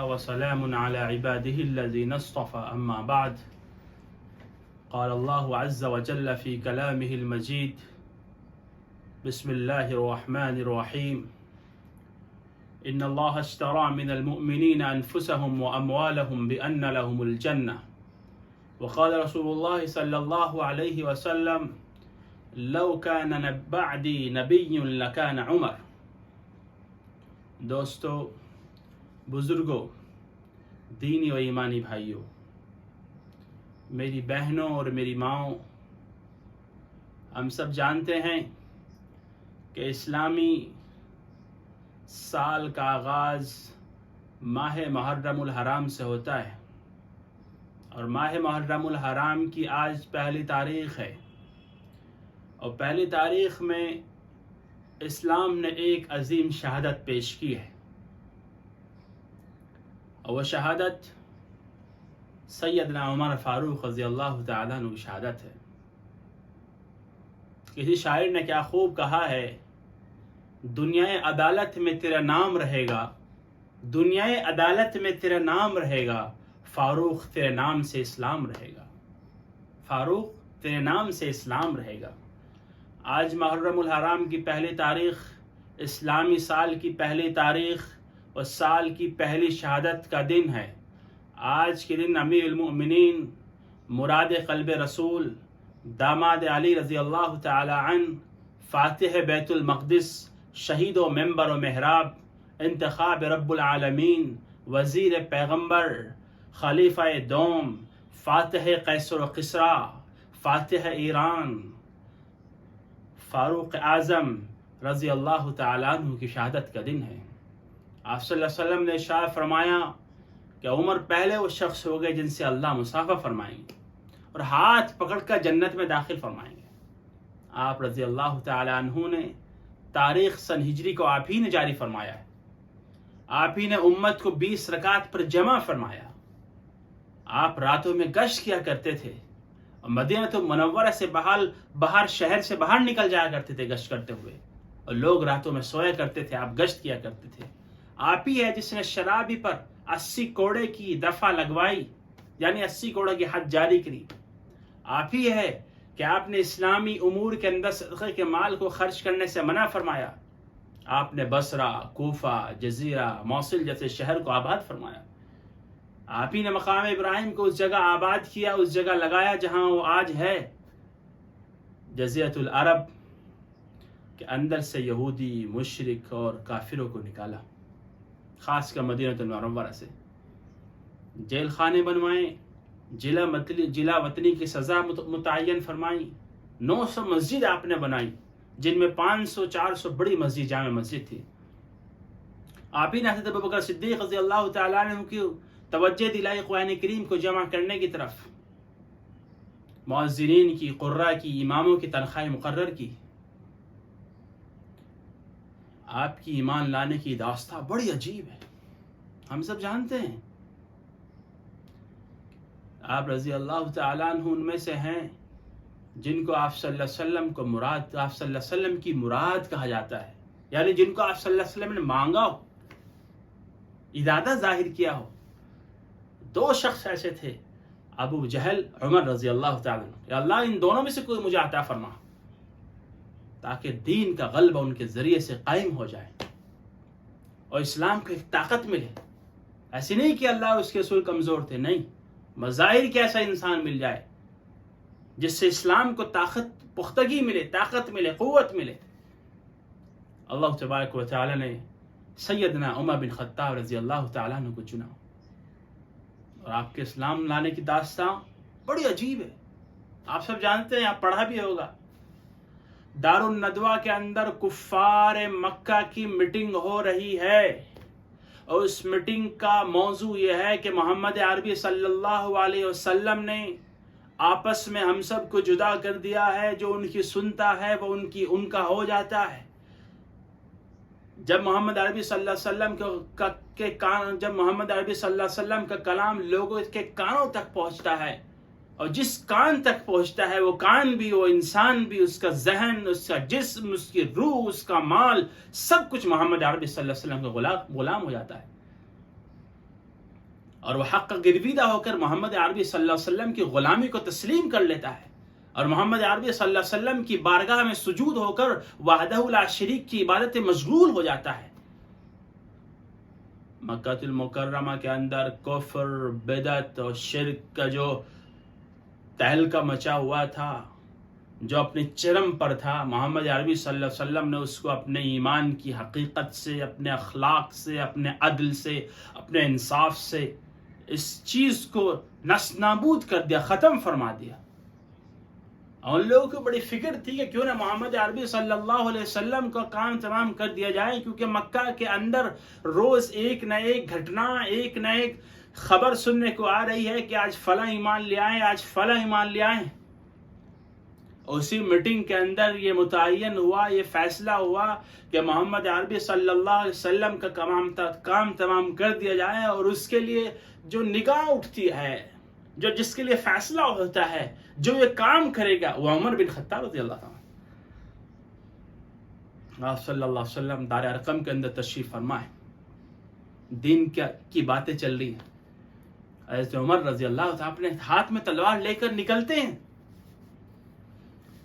وكفى وسلام على عباده الذين اصطفى أما بعد. قال الله عز وجل في كلامه المجيد: بسم الله الرحمن الرحيم. إن الله اشترى من المؤمنين أنفسهم وأموالهم بأن لهم الجنة. وقال رسول الله صلى الله عليه وسلم: لو كان بعدي نبي لكان عمر. دوستو، بزرگوں، دینی و ایمانی بھائیوں، میری بہنوں اور میری ماؤں، ہم سب جانتے ہیں کہ اسلامی سال کا آغاز ماہ محرم الحرام سے ہوتا ہے، اور ماہ محرم الحرام کی آج پہلی تاریخ ہے، اور پہلی تاریخ میں اسلام نے ایک عظیم شہادت پیش کی ہے، اور وہ شہادت سیدنا عمر فاروق رضی اللہ تعالیٰ عنہ کی شہادت ہے۔ کسی شاعر نے کیا خوب کہا ہے: دنیائے عدالت میں تیرا نام رہے گا، دنیائے عدالت میں تیرا نام رہے گا، فاروق تیرے نام سے اسلام رہے گا، فاروق تیرے نام سے اسلام رہے گا۔ آج محرم الحرام کی پہلی تاریخ، اسلامی سال کی پہلی تاریخ اور سال کی پہلی شہادت کا دن ہے۔ آج کے دن امیر المؤمنین، مراد قلب رسول، داماد علی رضی اللہ تعالی عنہ، فاتح بیت المقدس، شہید و منبر و محراب، انتخاب رب العالمین، وزیر پیغمبر، خلیفہ دوم، فاتح قیصر و کسریٰ، فاتح ایران، فاروق اعظم رضی اللہ تعالیٰ عنہ کی شہادت کا دن ہے۔ آپ صلی اللہ علیہ وسلم نے ارشاد فرمایا کہ عمر پہلے وہ شخص ہو گئے جن سے اللہ مصافحہ فرمائیں گے اور ہاتھ پکڑ کر جنت میں داخل فرمائیں گے۔ آپ رضی اللہ تعالیٰ عنہ نے تاریخ سن ہجری کو آپ ہی نے جاری فرمایا ہے، آپ ہی نے امت کو 20 رکعت پر جمع فرمایا۔ آپ راتوں میں گشت کیا کرتے تھے، اور مدینہ منورہ سے باہر شہر سے باہر نکل جایا کرتے تھے گشت کرتے ہوئے، اور لوگ راتوں میں سویا کرتے تھے، آپ گشت کیا کرتے تھے۔ آپ ہی ہے جس نے شرابی پر 80 کوڑے کی دفعہ لگوائی، یعنی 80 کوڑے کی حد جاری کری۔ آپ ہی ہے کہ آپ نے اسلامی امور کے اندر صدقے کے مال کو خرچ کرنے سے منع فرمایا۔ آپ نے بصرہ، کوفہ، جزیرہ، موصل جیسے شہر کو آباد فرمایا۔ آپ ہی نے مقام ابراہیم کو اس جگہ آباد کیا، اس جگہ لگایا جہاں وہ آج ہے، جزیرۃ العرب کے اندر سے یہودی، مشرک اور کافروں کو نکالا، خاص کر مدینہ منورہ سے۔ جیل خانے بنوائیں، جلا وطنی کی سزا متعین فرمائیں، 900 مسجد آپ نے بنائی، جن میں 500-400 بڑی مسجد، جامع مسجد تھی۔ آپ ہی نے حضرت ابوبکر صدیق رضی اللہ تعالیٰ عنہ کی توجہ دلائی قرآن کریم کو جمع کرنے کی طرف، مؤذنین کی، قراء کی، اماموں کی تنخواہیں مقرر کی۔ آپ کی ایمان لانے کی داستان بڑی عجیب ہے، ہم سب جانتے ہیں۔ آپ رضی اللہ تعالیٰ عنہ ان میں سے ہیں جن کو آپ صلی اللہ علیہ وسلم کو آپ صلی اللہ علیہ وسلم کی مراد کہا جاتا ہے، یعنی جن کو آپ صلی اللہ علیہ وسلم نے مانگا ہو، ارادہ ظاہر کیا ہو۔ 2 شخص ایسے تھے، ابو جہل، عمر رضی اللہ تعالیٰ عنہ۔ یا اللہ ان دونوں میں سے کوئی مجھے عطا فرما، تاکہ دین کا غلبہ ان کے ذریعے سے قائم ہو جائے اور اسلام کو ایک طاقت ملے۔ ایسے نہیں کہ اللہ اور اس کے رسول کمزور تھے، نہیں، مظاہر کے ایسا انسان مل جائے جس سے اسلام کو طاقت، پختگی ملے، طاقت ملے، قوت ملے۔ اللہ تبارک و تعالی نے سیدنا عمر بن خطاب رضی اللہ تعالیٰ عنہ کو چنا، اور آپ کے اسلام لانے کی داستان بڑی عجیب ہے۔ آپ سب جانتے ہیں، آپ پڑھا بھی ہوگا، دار الندوہ کے اندر کفار مکہ کی میٹنگ ہو رہی ہے، اور اس میٹنگ کا موضوع یہ ہے کہ محمد عربی صلی اللہ علیہ وسلم نے آپس میں ہم سب کو جدا کر دیا ہے، جو ان کی سنتا ہے وہ ان کا ہو جاتا ہے۔ جب محمد عربی صلی اللہ علیہ وسلم جب محمد عربی صلی اللہ علیہ وسلم کا کلام لوگوں کے کانوں تک پہنچتا ہے، اور جس کان تک پہنچتا ہے وہ کان بھی، وہ انسان بھی، اس کا ذہن، اس کا جسم، اس کی روح، اس کا مال، سب کچھ محمد عربی صلی اللہ علیہ وسلم کا غلام ہو جاتا ہے۔ اور وہ حق کا گرویدہ ہو کر محمد عربی صلی اللہ علیہ وسلم کی غلامی کو تسلیم کر لیتا ہے اور محمد عربی صلی اللہ علیہ وسلم کی بارگاہ میں سجود ہو کر وحدہ لا شریک کی عبادت میں مشغول ہو جاتا ہے. مکہ المکرمہ کے اندر کفر، بدعت اور شرک کا جو تہلکہ مچا ہوا تھا، جو اپنے چرم پر تھا، محمد عربی صلی اللہ علیہ وسلم نے اس کو اپنے ایمان کی حقیقت سے، اپنے اخلاق سے، اپنے عدل سے، اپنے انصاف سے اس چیز کو نس نابود کر دیا، ختم فرما دیا. اور ان لوگوں کو بڑی فکر تھی کہ کیوں نہ محمد عربی صلی اللہ علیہ وسلم کا کام تمام کر دیا جائے، کیونکہ مکہ کے اندر روز ایک نہ ایک گھٹنا، ایک نہ ایک خبر سننے کو آ رہی ہے کہ آج فلاں ایمان لے آئیں، آج فلاں ایمان لے آئیں. اسی میٹنگ کے اندر یہ متعین ہوا، یہ فیصلہ ہوا کہ محمد عربی صلی اللہ علیہ وسلم کا کام تمام کر دیا جائے، اور اس کے لیے جو نگاہ اٹھتی ہے، جو جس کے لیے فیصلہ ہوتا ہے، جو یہ کام کرے گا، وہ عمر بن خطاب رضی اللہ عنہ. آپ صلی اللہ علیہ وسلم دار ارقم کے اندر تشریف فرمائے، دین کی باتیں چل رہی ہیں. حضرت عمر رضی اللہ عنہ اپنے ہاتھ میں تلوار لے کر نکلتے ہیں،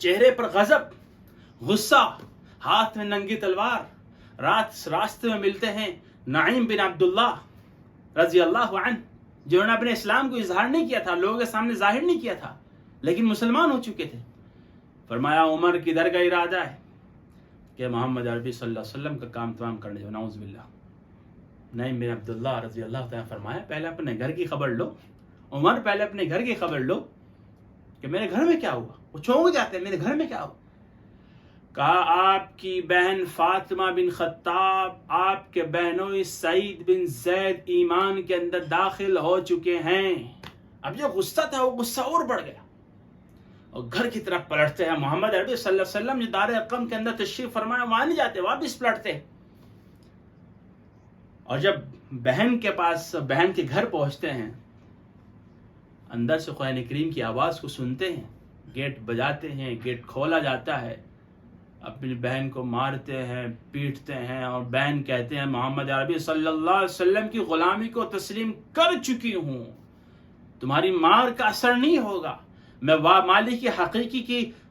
چہرے پر غضب، غصہ، ہاتھ میں ننگی تلوار. راستے میں ملتے ہیں نعیم بن عبداللہ رضی اللہ عنہ، جنہوں نے اپنے اسلام کو اظہار نہیں کیا تھا، لوگوں کے سامنے ظاہر نہیں کیا تھا، لیکن مسلمان ہو چکے تھے. فرمایا عمر کدھر کا ارادہ ہے؟ کہ محمد عربی صلی اللہ علیہ وسلم کا کام تمام کرنے جو. نعوذ باللہ. نعیم بن عبداللہ رضی اللہ تعالیٰ فرمایا پہلے اپنے گھر کی خبر لو. عمر پہلے اپنے گھر کی خبر لو کہ میرے گھر میں کیا ہوا. وہ چونک جاتے ہیں، میرے گھر میں کیا ہوا. کہا آپ کی بہن فاطمہ بن خطاب، آپ کے بہنوئی سعید بن زید ایمان کے اندر داخل ہو چکے ہیں. اب جو غصہ تھا وہ غصہ اور بڑھ گیا، اور گھر کی طرف پلٹتے ہیں. محمد عربی صلی اللہ علیہ وسلم جو دار ارقم کے اندر تشریف فرمایا وہاں نہیں جاتے، واپس پلٹتے. اور جب بہن کے پاس، بہن کے گھر پہنچتے ہیں، اندر سے قرآن کریم کی آواز کو سنتے ہیں. گیٹ بجاتے ہیں، گیٹ کھولا جاتا ہے، اپنی بہن کو مارتے ہیں، پیٹتے ہیں، اور بہن کہتے ہیں محمد عربی صلی اللہ علیہ وسلم کی غلامی کو تسلیم کر چکی ہوں، تمہاری مار کا اثر نہیں ہوگا. میں مالک کی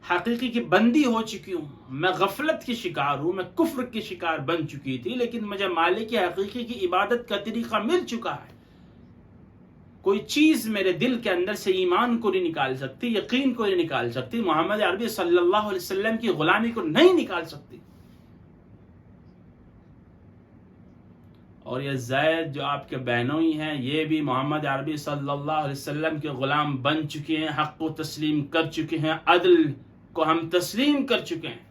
حقیقی کی بندی ہو چکی ہوں. میں غفلت کی شکار ہوں، میں کفر کی شکار بن چکی تھی، لیکن مجھے مالک کی حقیقی کی عبادت کا طریقہ مل چکا ہے. کوئی چیز میرے دل کے اندر سے ایمان کو نہیں نکال سکتی، یقین کو نہیں نکال سکتی، محمد عربی صلی اللہ علیہ وسلم کی غلامی کو نہیں نکال سکتی. اور یہ زید جو آپ کے بہنوئی ہیں، یہ بھی محمد عربی صلی اللہ علیہ وسلم کے غلام بن چکے ہیں، حق کو تسلیم کر چکے ہیں، عدل کو ہم تسلیم کر چکے ہیں.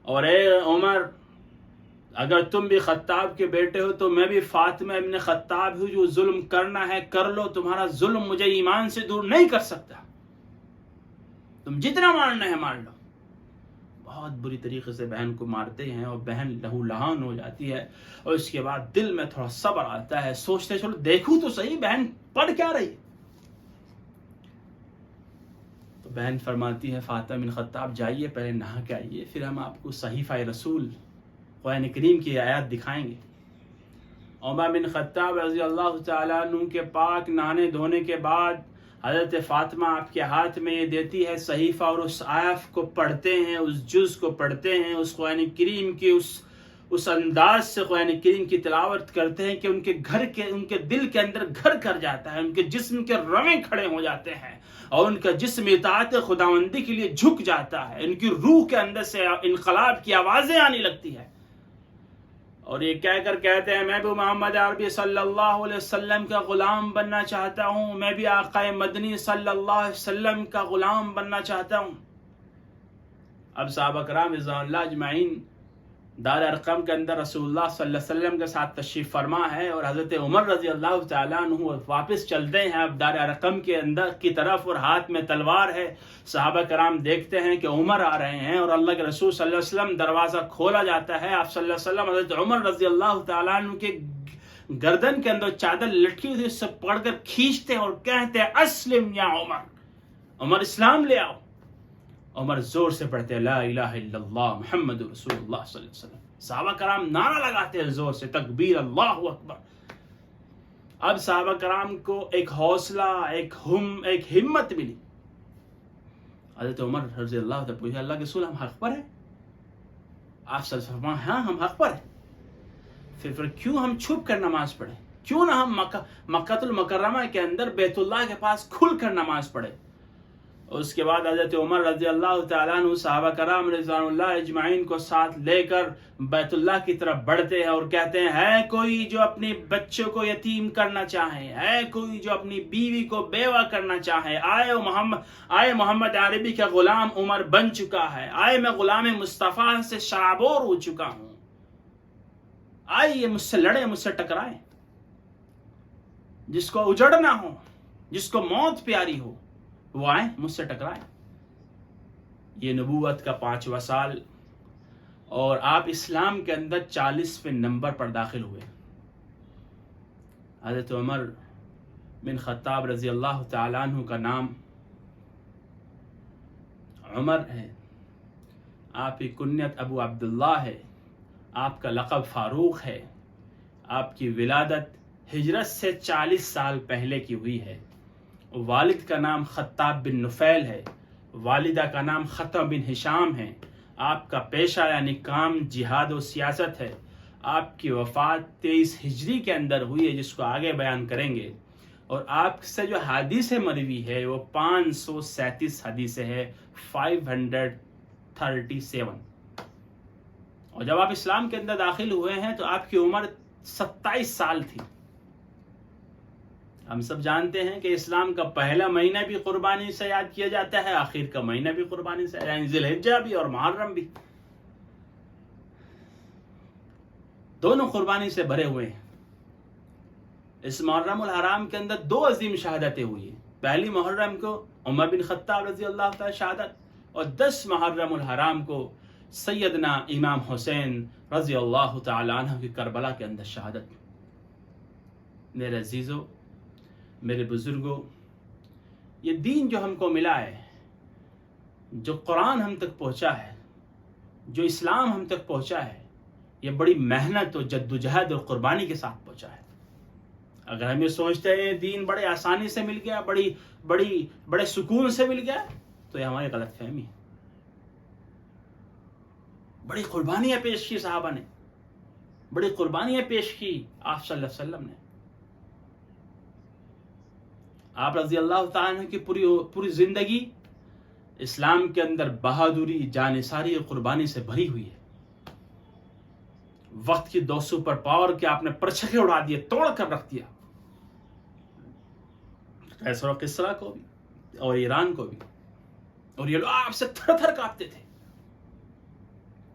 اور اے عمر، اگر تم بھی خطاب کے بیٹے ہو تو میں بھی فاطمہ ابن خطاب ہوں. جو ظلم کرنا ہے کر لو، تمہارا ظلم مجھے ایمان سے دور نہیں کر سکتا. تم جتنا مارنا ہے مار لو. بہت بری طریقے سے بہن کو مارتے ہیں، اور بہن لہو لہان ہو جاتی ہے. اور اس کے بعد دل میں تھوڑا صبر آتا ہے، سوچتے چلو دیکھوں تو صحیح بہن پڑھ کیا رہی. تو بہن فرماتی ہے فاطمہ بن خطاب جائیے، پہلے نہا کے آئیے، پھر ہم آپ کو صحیفہ رسول قرآن کریم کی آیات دکھائیں گے. عمر بن خطاب رضی اللہ تعالیٰ عنہ کے پاک نہانے دھونے کے بعد حضرت فاطمہ آپ کے ہاتھ میں یہ دیتی ہے صحیفہ، اور اس آیت کو پڑھتے ہیں، اس جز کو پڑھتے ہیں، اس قرآن کریم کی اس انداز سے قرآن کریم کی تلاوت کرتے ہیں کہ ان کے دل کے اندر گھر کر جاتا ہے، ان کے جسم کے رویں کھڑے ہو جاتے ہیں، اور ان کا جسم اطاعت خداوندی کے لیے جھک جاتا ہے. ان کی روح کے اندر سے انقلاب کی آوازیں آنے لگتی ہے، اور یہ کہہ کر کہتے ہیں میں بھی محمد عربی صلی اللہ علیہ وسلم کا غلام بننا چاہتا ہوں، میں بھی آقا مدنی صلی اللہ علیہ وسلم کا غلام بننا چاہتا ہوں. اب صحابہ کرام رضوان اللہ اجمعین دار ارقم کے اندر رسول اللہ صلی اللہ علیہ وسلم کے ساتھ تشریف فرما ہے، اور حضرت عمر رضی اللہ تعالیٰ عنہ واپس چلتے ہیں اب دار ارقم کے اندر کی طرف، اور ہاتھ میں تلوار ہے. صحابہ کرام دیکھتے ہیں کہ عمر آ رہے ہیں، اور اللہ کے رسول صلی اللہ علیہ وسلم دروازہ کھولا جاتا ہے. آپ صلی اللہ علیہ وسلم حضرت عمر رضی اللہ تعالیٰ عنہ کے گردن کے اندر چادر لٹکی ہوئی اس سے پکڑ کر کھینچتے ہیں اور کہتے ہیں اسلم یا عمر، عمر اسلام لے آؤ. عمر زور سے پڑھتے ہیں لا الہ الا اللہ محمد رسول اللہ صلی اللہ علیہ وسلم. صحابہ کرام نعرہ لگاتے ہیں زور سے تکبیر اللہ اکبر. اب صحابہ کرام کو ایک حوصلہ، ایک ہمت ملی. حضرت عمر رضی اللہ عنہ پوچھا اللہ کے رسول ہم حق پر ہیں؟ آپ صلی اللہ علیہ وسلم فرمایا ہاں ہم حق پر ہیں. پھر کیوں ہم چھپ کر نماز پڑھیں؟ کیوں نہ ہم مکہ المکرمہ کے اندر بیت اللہ کے پاس کھل کر نماز پڑھیں؟ اس کے بعد حضرت عمر رضی اللہ تعالیٰ عنہ صحابہ کرام رضوان اللہ اجمعین کو ساتھ لے کر بیت اللہ کی طرف بڑھتے ہیں اور کہتے ہیں ہے کوئی جو اپنے بچوں کو یتیم کرنا چاہے، ہے کوئی جو اپنی بیوی کو بیوہ کرنا چاہے، آئے محمد عربی کا غلام عمر بن چکا ہے، آئے میں غلام مصطفیٰ سے شرابور ہو چکا ہوں، آئیے مجھ سے لڑیں، مجھ سے ٹکرائیں. جس کو اجڑنا ہو، جس کو موت پیاری ہو وہ آئیں مجھ سے ٹکرائیں. یہ نبوت کا 5واں سال اور آپ اسلام کے اندر 40ویں نمبر پر داخل ہوئے. حضرت عمر بن خطاب رضی اللہ تعالیٰ عنہ کا نام عمر ہے، آپ کی کنیت ابو عبداللہ ہے، آپ کا لقب فاروق ہے. آپ کی ولادت ہجرت سے 40 سال پہلے کی ہوئی ہے. والد کا نام خطاب بن نفیل ہے، والدہ کا نام خطب بن ہشام ہے. آپ کا پیشہ یعنی کام جہاد و سیاست ہے. آپ کی وفات 23 ہجری کے اندر ہوئی ہے جس کو آگے بیان کریں گے. اور آپ سے جو حدیثیں مروی ہے وہ 537 حدیثیں ہے، 537. اور جب آپ اسلام کے اندر داخل ہوئے ہیں تو آپ کی عمر 27 سال تھی. ہم سب جانتے ہیں کہ اسلام کا پہلا مہینہ بھی قربانی سے یاد کیا جاتا ہے، آخر کا مہینہ بھی قربانی سے، یعنی ذی الحجہ بھی اور محرم بھی، دونوں قربانی سے بھرے ہوئے ہیں. اس محرم الحرام کے اندر 2 عظیم شہادتیں ہوئی ہیں. پہلی محرم کو عمر بن خطاب رضی اللہ تعالی شہادت، اور 10 محرم الحرام کو سیدنا امام حسین رضی اللہ تعالی عنہ کی کربلا کے اندر شہادت. میرے عزیزو، میرے بزرگوں، یہ دین جو ہم کو ملا ہے، جو قرآن ہم تک پہنچا ہے، جو اسلام ہم تک پہنچا ہے، یہ بڑی محنت اور جدوجہد اور قربانی کے ساتھ پہنچا ہے. اگر ہم یہ سوچتے ہیں دین بڑے آسانی سے مل گیا، بڑے سکون سے مل گیا، تو یہ ہماری غلط فہمی ہے. بڑی قربانیاں پیش کی صحابہ نے، بڑی قربانیاں پیش کی آپ صلی اللہ علیہ وسلم نے. آپ رضی اللہ تعالیٰ کی پوری زندگی اسلام کے اندر بہادری، جانثاری اور قربانی سے بھری ہوئی ہے. وقت کی 2 سپر پاور کے آپ نے پرچھکے اڑا دیے، توڑ کر رکھ دیا. قیصر و کسریٰ کو بھی اور ایران کو بھی، اور یہ لوگ آپ سے تھر تھر کانپتے تھے.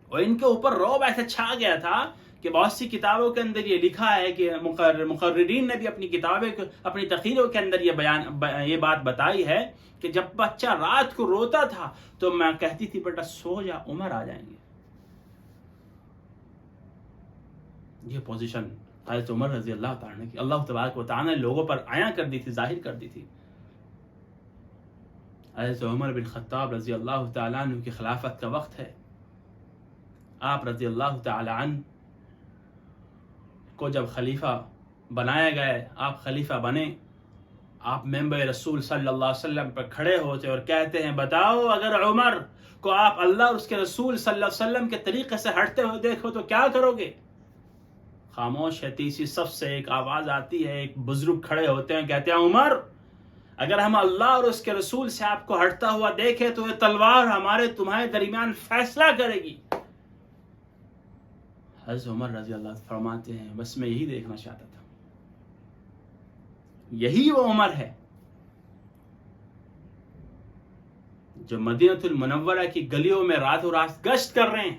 اور ان کے اوپر رعب ایسا چھا گیا تھا کہ بہت سی کتابوں کے اندر یہ لکھا ہے کہ مقررین نے بھی اپنی تقریروں کے اندر یہ بات بتائی ہے کہ جب بچہ رات کو روتا تھا تو میں کہتی تھی بیٹا سو جا، عمر آ جائیں گے. یہ پوزیشن حضرت عمر رضی اللہ تعالیٰ کی اللہ تبارک و تعالیٰ نے لوگوں پر عیاں کر دی تھی، ظاہر کر دی تھی. حضرت عمر بن خطاب رضی اللہ تعالیٰ عنہ کی خلافت کا وقت ہے. آپ رضی اللہ تعالیٰ عنہ کو جب خلیفہ بنایا گئے، آپ خلیفہ بنے، آپ ممبر رسول صلی اللہ علیہ وسلم پر کھڑے ہوتے اور کہتے ہیں بتاؤ اگر عمر کو آپ اللہ اور اس کے رسول صلی اللہ علیہ وسلم کے طریقے سے ہٹتے ہوئے دیکھو تو کیا کرو گے؟ خاموش ہے. تیسری صف سے ایک آواز آتی ہے، ایک بزرگ کھڑے ہوتے ہیں، کہتے ہیں عمر اگر ہم اللہ اور اس کے رسول سے آپ کو ہٹتا ہوا دیکھیں تو یہ تلوار تمہارے درمیان فیصلہ کرے گی. حضرت عمر رضی اللہ عنہ فرماتے ہیں بس میں یہی دیکھنا چاہتا تھا. یہی وہ عمر ہے جو مدینہ المنورہ کی گلیوں میں راتوں رات گشت کر رہے ہیں.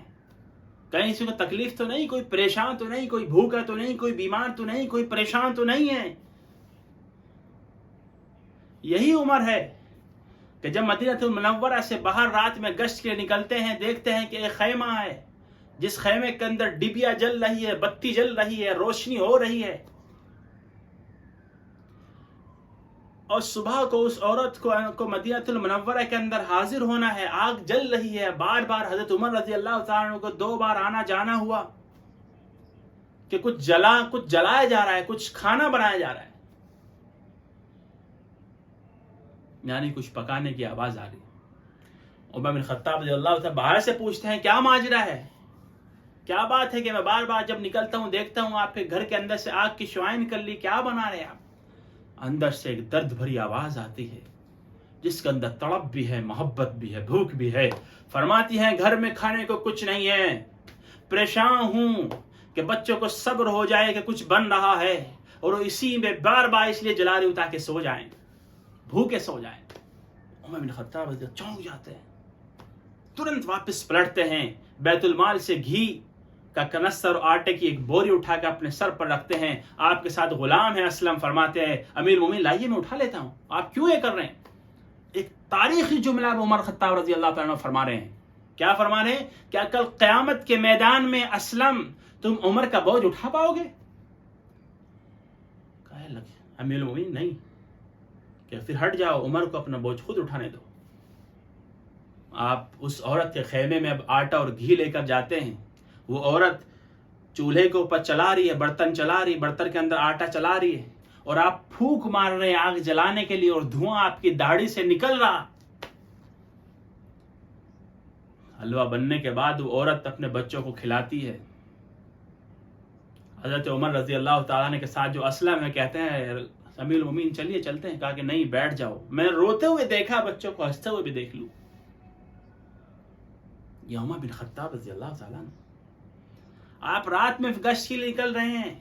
کہیں کسی کو تکلیف تو نہیں، کوئی پریشان تو نہیں، کوئی بھوکا تو نہیں، کوئی بیمار تو نہیں، کوئی پریشان تو نہیں ہے. یہی عمر ہے کہ جب مدینہ المنورہ سے باہر رات میں گشت کے نکلتے ہیں، دیکھتے ہیں کہ ایک خیمہ ہے جس خیمے کے اندر ڈبیا جل رہی ہے، بتی جل رہی ہے، روشنی ہو رہی ہے. اور صبح کو اس عورت کو مدینہ المنورہ کے اندر حاضر ہونا ہے، آگ جل رہی ہے. بار بار حضرت عمر رضی اللہ تعالیٰ عنہ کو 2 بار آنا جانا ہوا کہ کچھ جلایا جا رہا ہے، کچھ کھانا بنایا جا رہا ہے. یعنی کچھ پکانے کی آواز آ رہی. عمر بن خطاب رضی اللہ تعالیٰ باہر سے پوچھتے ہیں کیا ماجرا ہے, کیا بات ہے کہ میں بار بار جب نکلتا ہوں دیکھتا ہوں آپ کے گھر کے اندر سے آگ کی شعاعیں نکل لی, کیا بنا رہے آپ؟ اندر سے ایک درد بھری آواز آتی ہے جس کے اندر تڑپ بھی ہے, محبت بھی ہے, بھوک بھی ہے. فرماتی ہیں گھر میں کھانے کو کچھ نہیں ہے, پریشان ہوں کہ بچوں کو صبر ہو جائے کہ کچھ بن رہا ہے, اور اسی میں بار بار اس لیے جلا رہی ہوں تاکہ سو جائیں, بھوکے سو جائیں. عمر بن خطاب چونک جاتے ہیں, ترنت واپس پلٹتے ہیں, بیت المال سے گھی کا کنستر اور آٹے کی ایک بوری اٹھا کے اپنے سر پر رکھتے ہیں. آپ کے ساتھ غلام ہے اسلم, فرماتے ہیں امیر المومنین لائیے میں اٹھا لیتا ہوں, آپ کیوں یہ کر رہے ہیں؟ ایک تاریخی جملہ عمر خطاب رضی اللہ تعالیٰ عنہ فرما رہے ہیں. کیا فرما رہے ہیں؟ کیا کل قیامت کے میدان میں اسلم تم عمر کا بوجھ اٹھا پاؤ گے؟ کہنے لگے امیر المومنین نہیں, کہ پھر ہٹ جاؤ, عمر کو اپنا بوجھ خود اٹھانے دو. آپ اس عورت کے خیمے میں اب آٹا اور گھی لے کر جاتے ہیں. وہ عورت چولہے کے اوپر چلا رہی ہے, برتن چلا رہی ہے, برتن کے اندر آٹا چلا رہی ہے, اور آپ پھونک مار رہے ہیں آگ جلانے کے لیے, اور دھواں آپ کی داڑھی سے نکل رہا. حلوہ بننے کے بعد وہ عورت اپنے بچوں کو کھلاتی ہے. حضرت عمر رضی اللہ تعالیٰ نے کے ساتھ جو اسلم ہے کہتے ہیں امیر المومنین چلیے چلتے ہیں. کہا کہ نہیں, بیٹھ جاؤ, میں نے روتے ہوئے دیکھا, بچوں کو ہنستے ہوئے بھی دیکھ لوں. یہ عمر بن خطاب رضی اللہ تعالیٰ نے, آپ رات میں گشت کے لیے نکل رہے ہیں,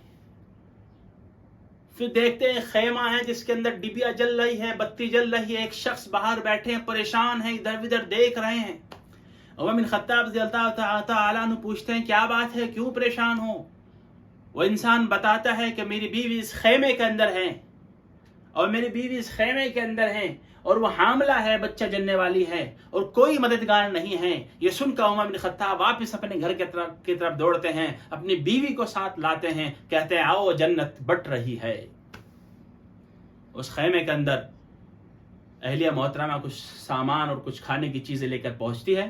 پھر دیکھتے ہیں خیمہ ہے جس کے اندر ڈبیا جل رہی ہے, بتی جل رہی ہے, ایک شخص باہر بیٹھے ہیں, پریشان ہیں, ادھر ادھر دیکھ رہے ہیں. عمر بن خطاب رضی اللہ تعالیٰ عنہ پوچھتے ہیں کیا بات ہے, کیوں پریشان ہو؟ وہ انسان بتاتا ہے کہ میری بیوی اس خیمے کے اندر ہے, اور میری بیوی اس خیمے کے اندر ہے, اور وہ حاملہ ہے, بچہ جننے والی ہے, اور کوئی مددگار نہیں ہے. یہ سن کر عمر بن خطاب واپس اپنے گھر کی طرف دوڑتے ہیں, اپنی بیوی کو ساتھ لاتے ہیں, کہتے ہیں آؤ جنت بٹ رہی ہے. اس خیمے کے اندر اہلیہ محترمہ کچھ سامان اور کچھ کھانے کی چیزیں لے کر پہنچتی ہے.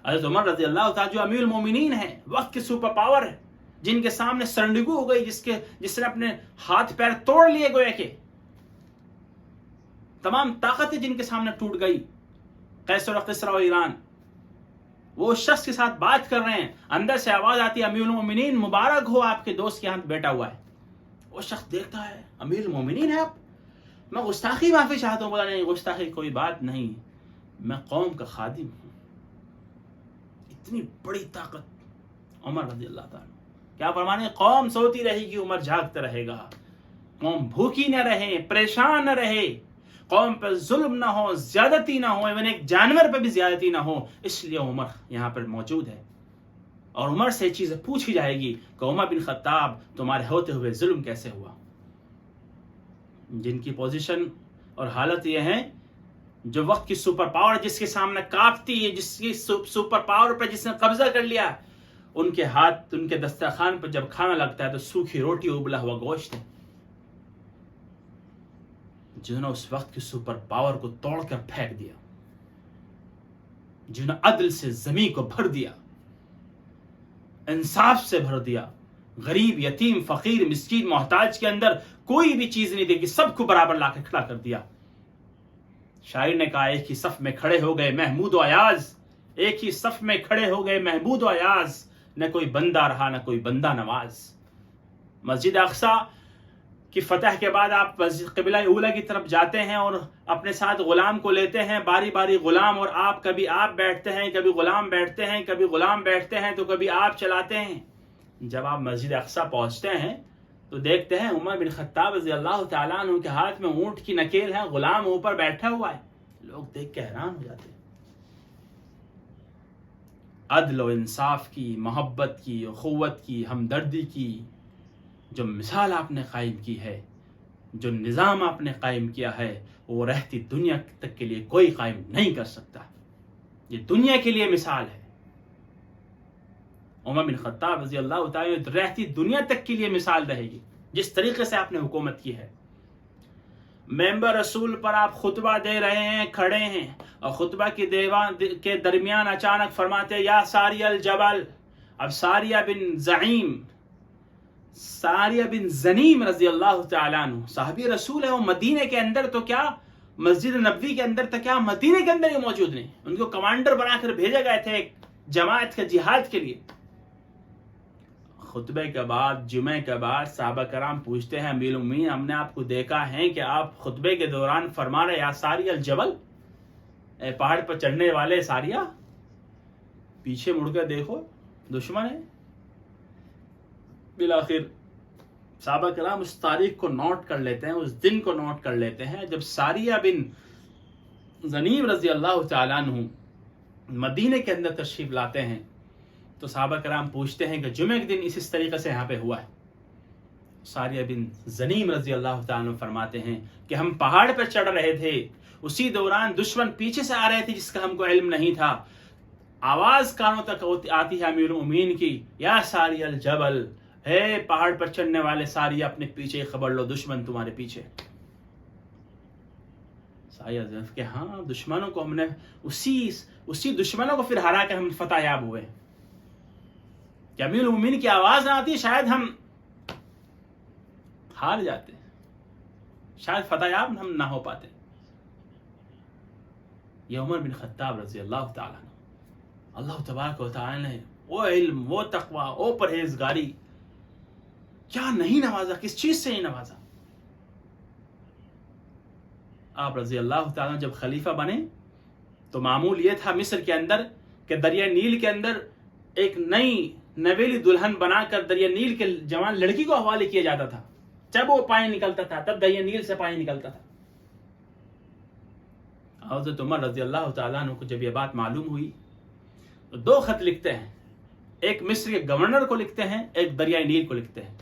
حضرت عمر رضی اللہ تعالیٰ جو امیر المومنین ہیں, وقت کے سپر پاور ہے, جن کے سامنے سرنگو ہو گئی, جس نے اپنے ہاتھ پیر توڑ لیے, گویا کہ تمام طاقتیں جن کے سامنے ٹوٹ گئی, قیصر و کسریٰ و ایران, وہ شخص کے ساتھ بات کر رہے ہیں. اندر سے آواز آتی ہے امیر المومنین مبارک ہو, آپ کے دوست کے ہاتھ بیٹھا ہوا ہے. وہ شخص دیکھتا ہے امیر المومنین ہے آپ, میں گستاخی معافی چاہتا ہوں. بولا نہیں, گستاخی کوئی بات نہیں, میں قوم کا خادم ہوں. اتنی بڑی طاقت عمر رضی اللہ تعالیٰ. کیا فرمانے, قوم سوتی رہے گی, عمر جاگتا رہے گا. قوم بھوکی نہ رہے, پریشان نہ رہے, قوم پر ظلم نہ ہو, زیادتی نہ ہو, ایون ایک جانور پہ بھی زیادتی نہ ہو. اس لیے عمر یہاں پر موجود ہے, اور عمر سے چیزیں پوچھی جائے گی کہ عمر بن خطاب تمہارے ہوتے ہوئے ظلم کیسے ہوا. جن کی پوزیشن اور حالت یہ ہے, جو وقت کی سپر پاور جس کے سامنے کاپتی ہے, جس کی سپر پاور پر جس نے قبضہ کر لیا, ان کے ہاتھ, ان کے دسترخوان پر جب کھانا لگتا ہے تو سوکھی روٹی, ابلا ہوا گوشت ہے. جنہوں نے اس وقت کی سپر پاور کو توڑ کر پھینک دیا, جنہوں نے عدل سے زمین کو بھر دیا, انصاف سے بھر دیا, غریب, یتیم, فقیر, مسکین, محتاج کے اندر کوئی بھی چیز نہیں دیکھی, سب کو برابر لا کے کھڑا کر دیا. شاعر نے کہا ایک ہی صف میں کھڑے ہو گئے محمود و ایاز, ایک ہی صف میں کھڑے ہو گئے محمود و ایاز, نہ کوئی بندہ رہا نہ کوئی بندہ نواز. مسجد اقصی کی فتح کے بعد آپ قبلہ اولی کی طرف جاتے ہیں اور اپنے ساتھ غلام کو لیتے ہیں, باری باری غلام, اور آپ کبھی آپ بیٹھتے ہیں, کبھی غلام بیٹھتے ہیں, کبھی غلام بیٹھتے ہیں, تو کبھی آپ چلاتے ہیں. جب آپ مسجد اقصی پہنچتے ہیں تو دیکھتے ہیں عمر بن خطاب رضی اللہ تعالیٰ عنہ کے ہاتھ میں اونٹ کی نکیل ہے, غلام اوپر بیٹھا ہوا ہے. لوگ دیکھ کے حیران ہو جاتے ہیں. عدل و انصاف کی, محبت کی, اخوت کی, ہمدردی کی جو مثال آپ نے قائم کی ہے, جو نظام آپ نے قائم کیا ہے, وہ رہتی دنیا تک کے لیے کوئی قائم نہیں کر سکتا. یہ دنیا کے لیے مثال ہے. عمر بن خطاب رضی اللہ تعالیٰ رہتی دنیا تک کے لیے مثال رہے گی, جس طریقے سے آپ نے حکومت کی ہے. ممبر رسول پر آپ خطبہ دے رہے ہیں, کھڑے ہیں, اور خطبہ کی دیوان کے درمیان اچانک فرماتے یا ساریہ الجبل. اب ساریہ بن زنیم رضی اللہ تعالیٰ عنہ صحابی رسول ہے, وہ مدینے کے اندر تو کیا مسجد نبوی کے اندر تک، کیا مدینے کے اندر ہی موجود نہیں. ان کو کمانڈر بنا کر بھیجے گئے تھے ایک جماعت کے جہاد کے لیے. خطبے کے بعد، جمعے کے بعد صحابہ کرام پوچھتے ہیں امیر المومنین ہم نے آپ کو دیکھا ہے کہ آپ خطبے کے دوران فرما رہے یا ساری الجبل، اے پہاڑ پر چڑھنے والے ساریہ، پیچھے مڑ کر دیکھو دشمن ہے. بالآخر صحابہ کرام اس تاریخ کو نوٹ کر لیتے ہیں، اس دن کو نوٹ کر لیتے ہیں جب ساریہ بن زنیم رضی اللہ تعالیٰ عنہ مدینے کے اندر تشریف لاتے ہیں. تو صحابہ کرام پوچھتے ہیں کہ جمعے کے دن اس طریقے سے یہاں پہ ہوا ہے. ساریہ بن زنیم رضی اللہ تعالیٰ عنہ فرماتے ہیں کہ ہم پہاڑ پر چڑھ رہے تھے، اسی دوران دشمن پیچھے سے آ رہے تھے جس کا ہم کو علم نہیں تھا. آواز کانوں تک آتی ہے امیر المومنین کی، یا ساری الجبل، ہے پہاڑ پر چڑھنے والے ساریہ اپنے پیچھے خبر لو، دشمن تمہارے پیچھے. ساریہ کہ ہاں دشمنوں کو ہم نے اسی دشمنوں کو پھر ہرا کر ہم فتح یاب ہوئے. کہ امیر المومنین کی آواز نہ آتی شاید ہم ہار جاتے، شاید فتح یاب ہم نہ ہو پاتے. یہ عمر بن خطاب رضی اللہ تعالیٰ عنہ، اللہ تبارک و تعالیٰ نے وہ علم، وہ تقوی، وہ پرہیزگاری کیا نہیں نوازا، کس چیز سے نہیں نوازا. آپ رضی اللہ تعالیٰ جب خلیفہ بنے تو معمول یہ تھا مصر کے اندر کہ دریا نیل کے اندر ایک نئی نویلی دلہن بنا کر دریا نیل کے جوان لڑکی کو حوالے کیا جاتا تھا. جب وہ پانی نکلتا تھا تب دریا نیل سے پانی نکلتا تھا. حضرت عمر رضی اللہ تعالیٰ عنہ کو جب یہ بات معلوم ہوئی تو 2 خط لکھتے ہیں. ایک مصر کے گورنر کو لکھتے ہیں، ایک دریائے نیل کو لکھتے ہیں.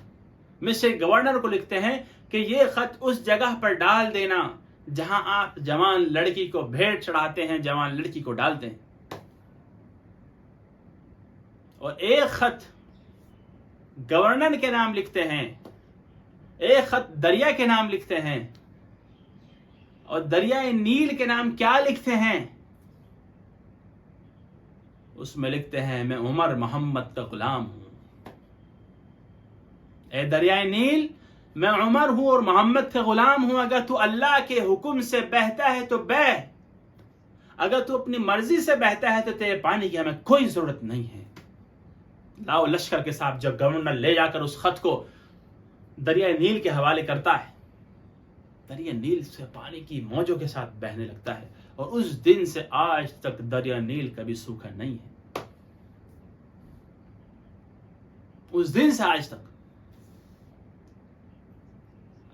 مصر کے گورنر کو لکھتے ہیں کہ یہ خط اس جگہ پر ڈال دینا جہاں آپ جوان لڑکی کو بھیٹ چڑھاتے ہیں، جوان لڑکی کو ڈالتے ہیں. اور ایک خط گورنر کے نام لکھتے ہیں، ایک خط دریا کے نام لکھتے ہیں. اور دریائے نیل کے نام کیا لکھتے ہیں؟ اس میں لکھتے ہیں میں عمر محمد کا غلام ہوں. اے دریائے نیل، میں عمر ہوں اور محمد کا غلام ہوں. اگر تو اللہ کے حکم سے بہتا ہے تو بہ، اگر تو اپنی مرضی سے بہتا ہے تو تیرے پانی کی ہمیں کوئی ضرورت نہیں ہے. لاؤ لشکر کے ساتھ جب گورنر لے جا کر اس خط کو دریائے نیل کے حوالے کرتا ہے، دریا نیل سے پانی کی موجوں کے ساتھ بہنے لگتا ہے. اور اس دن سے آج تک دریا نیل کبھی سوکھا نہیں ہے. اس دن سے آج تک.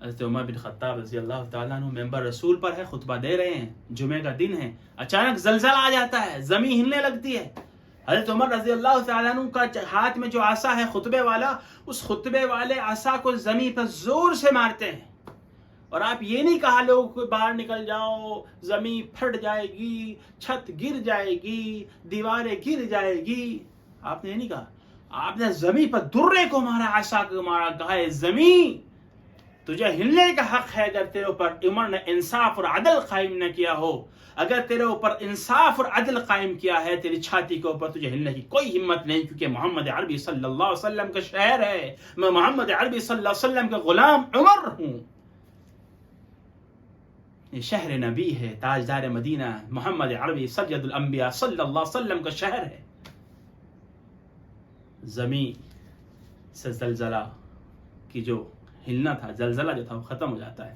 حضرت عمر بن خطاب رضی اللہ تعالیٰ عنہ ممبر رسول پر ہے، خطبہ دے رہے ہیں، جمعے کا دن ہے، اچانک زلزلہ آ جاتا ہے، زمین ہلنے لگتی ہے. حضرت عمر رضی اللہ تعالیٰ عنہ کا ہاتھ میں جو عصا ہے خطبے والا، اس خطبے والے عصا کو زمین پر زور سے مارتے ہیں. اور آپ یہ نہیں کہا لوگوں کو باہر نکل جاؤ، زمین پھٹ جائے گی، چھت گر جائے گی، دیواریں گر جائے گی. آپ نے یہ نہیں کہا، آپ نے زمین پر درے کو مارا، عصا کو مارا. کہا ہے زمین تجھے ہلنے کا حق ہے اگر تیرے اوپر عمر نے انصاف اور عدل قائم نہ کیا ہو. اگر تیرے اوپر انصاف اور عدل قائم کیا ہے، تیری چھاتی کے اوپر تجھے ہلنے کی کوئی ہمت نہیں، کیونکہ محمد عربی صلی اللہ علیہ وسلم کا شہر ہے. میں محمد عربی صلی اللہ علیہ وسلم کا غلام عمر ہوں. یہ شہر نبی ہے، تاجدار مدینہ محمد عربی سید الانبیاء صلی اللہ علیہ وسلم کا شہر ہے. زمین سے زلزلہ کی جو ہلنا تھا، زلزلہ جو تھا وہ ختم ہو جاتا ہے.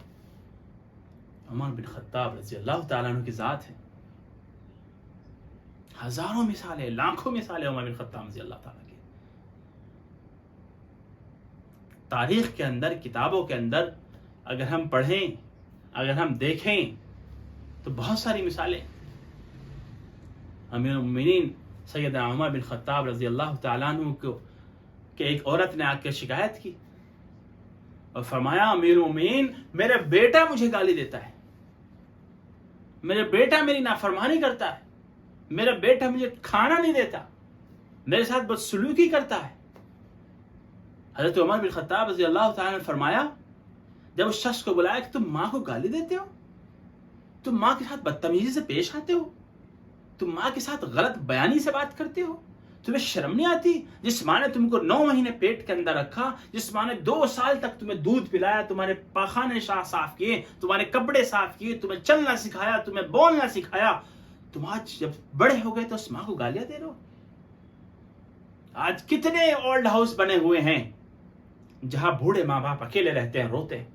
عمر بن خطاب رضی اللہ تعالیٰ عنہ کی ذات ہے. ہزاروں مثالیں، لاکھوں مثالیں عمر بن خطاب رضی اللہ تعالیٰ کی. تاریخ کے اندر، کتابوں کے اندر اگر ہم پڑھیں، اگر ہم دیکھیں تو بہت ساری مثالیں. امیر المومنین سیدنا عمر بن خطاب رضی اللہ تعالیٰ عنہ کو کہ ایک عورت نے آ کر شکایت کی اور فرمایا امیر المومنین میرا بیٹا مجھے گالی دیتا ہے، میرا بیٹا میری نافرمانی کرتا ہے، میرا بیٹا مجھے کھانا نہیں دیتا، میرے ساتھ بدسلوکی کرتا ہے. حضرت عمر بن خطاب رضی اللہ تعالیٰ نے فرمایا، جب اس شخص کو بلایا کہ تم ماں کو گالی دیتے ہو، تم ماں کے ساتھ بدتمیزی سے پیش آتے ہو، تم ماں کے ساتھ غلط بیانی سے بات کرتے ہو، تمہیں شرم نہیں آتی؟ جس ماں نے تم کو 9 مہینے پیٹ کے اندر رکھا، جس ماں نے 2 سال تک تمہیں دودھ پلایا، تمہارے پاخانے صاف کیے، تمہارے کپڑے صاف کیے، تمہیں چلنا سکھایا، تمہیں بولنا سکھایا، تم آج جب بڑے ہو گئے تو اس ماں کو گالیاں دے رہے ہو؟ آج کتنے اولڈ ہاؤس بنے ہوئے ہیں جہاں بوڑھے ماں باپ اکیلے رہتے ہیں، روتے ہیں۔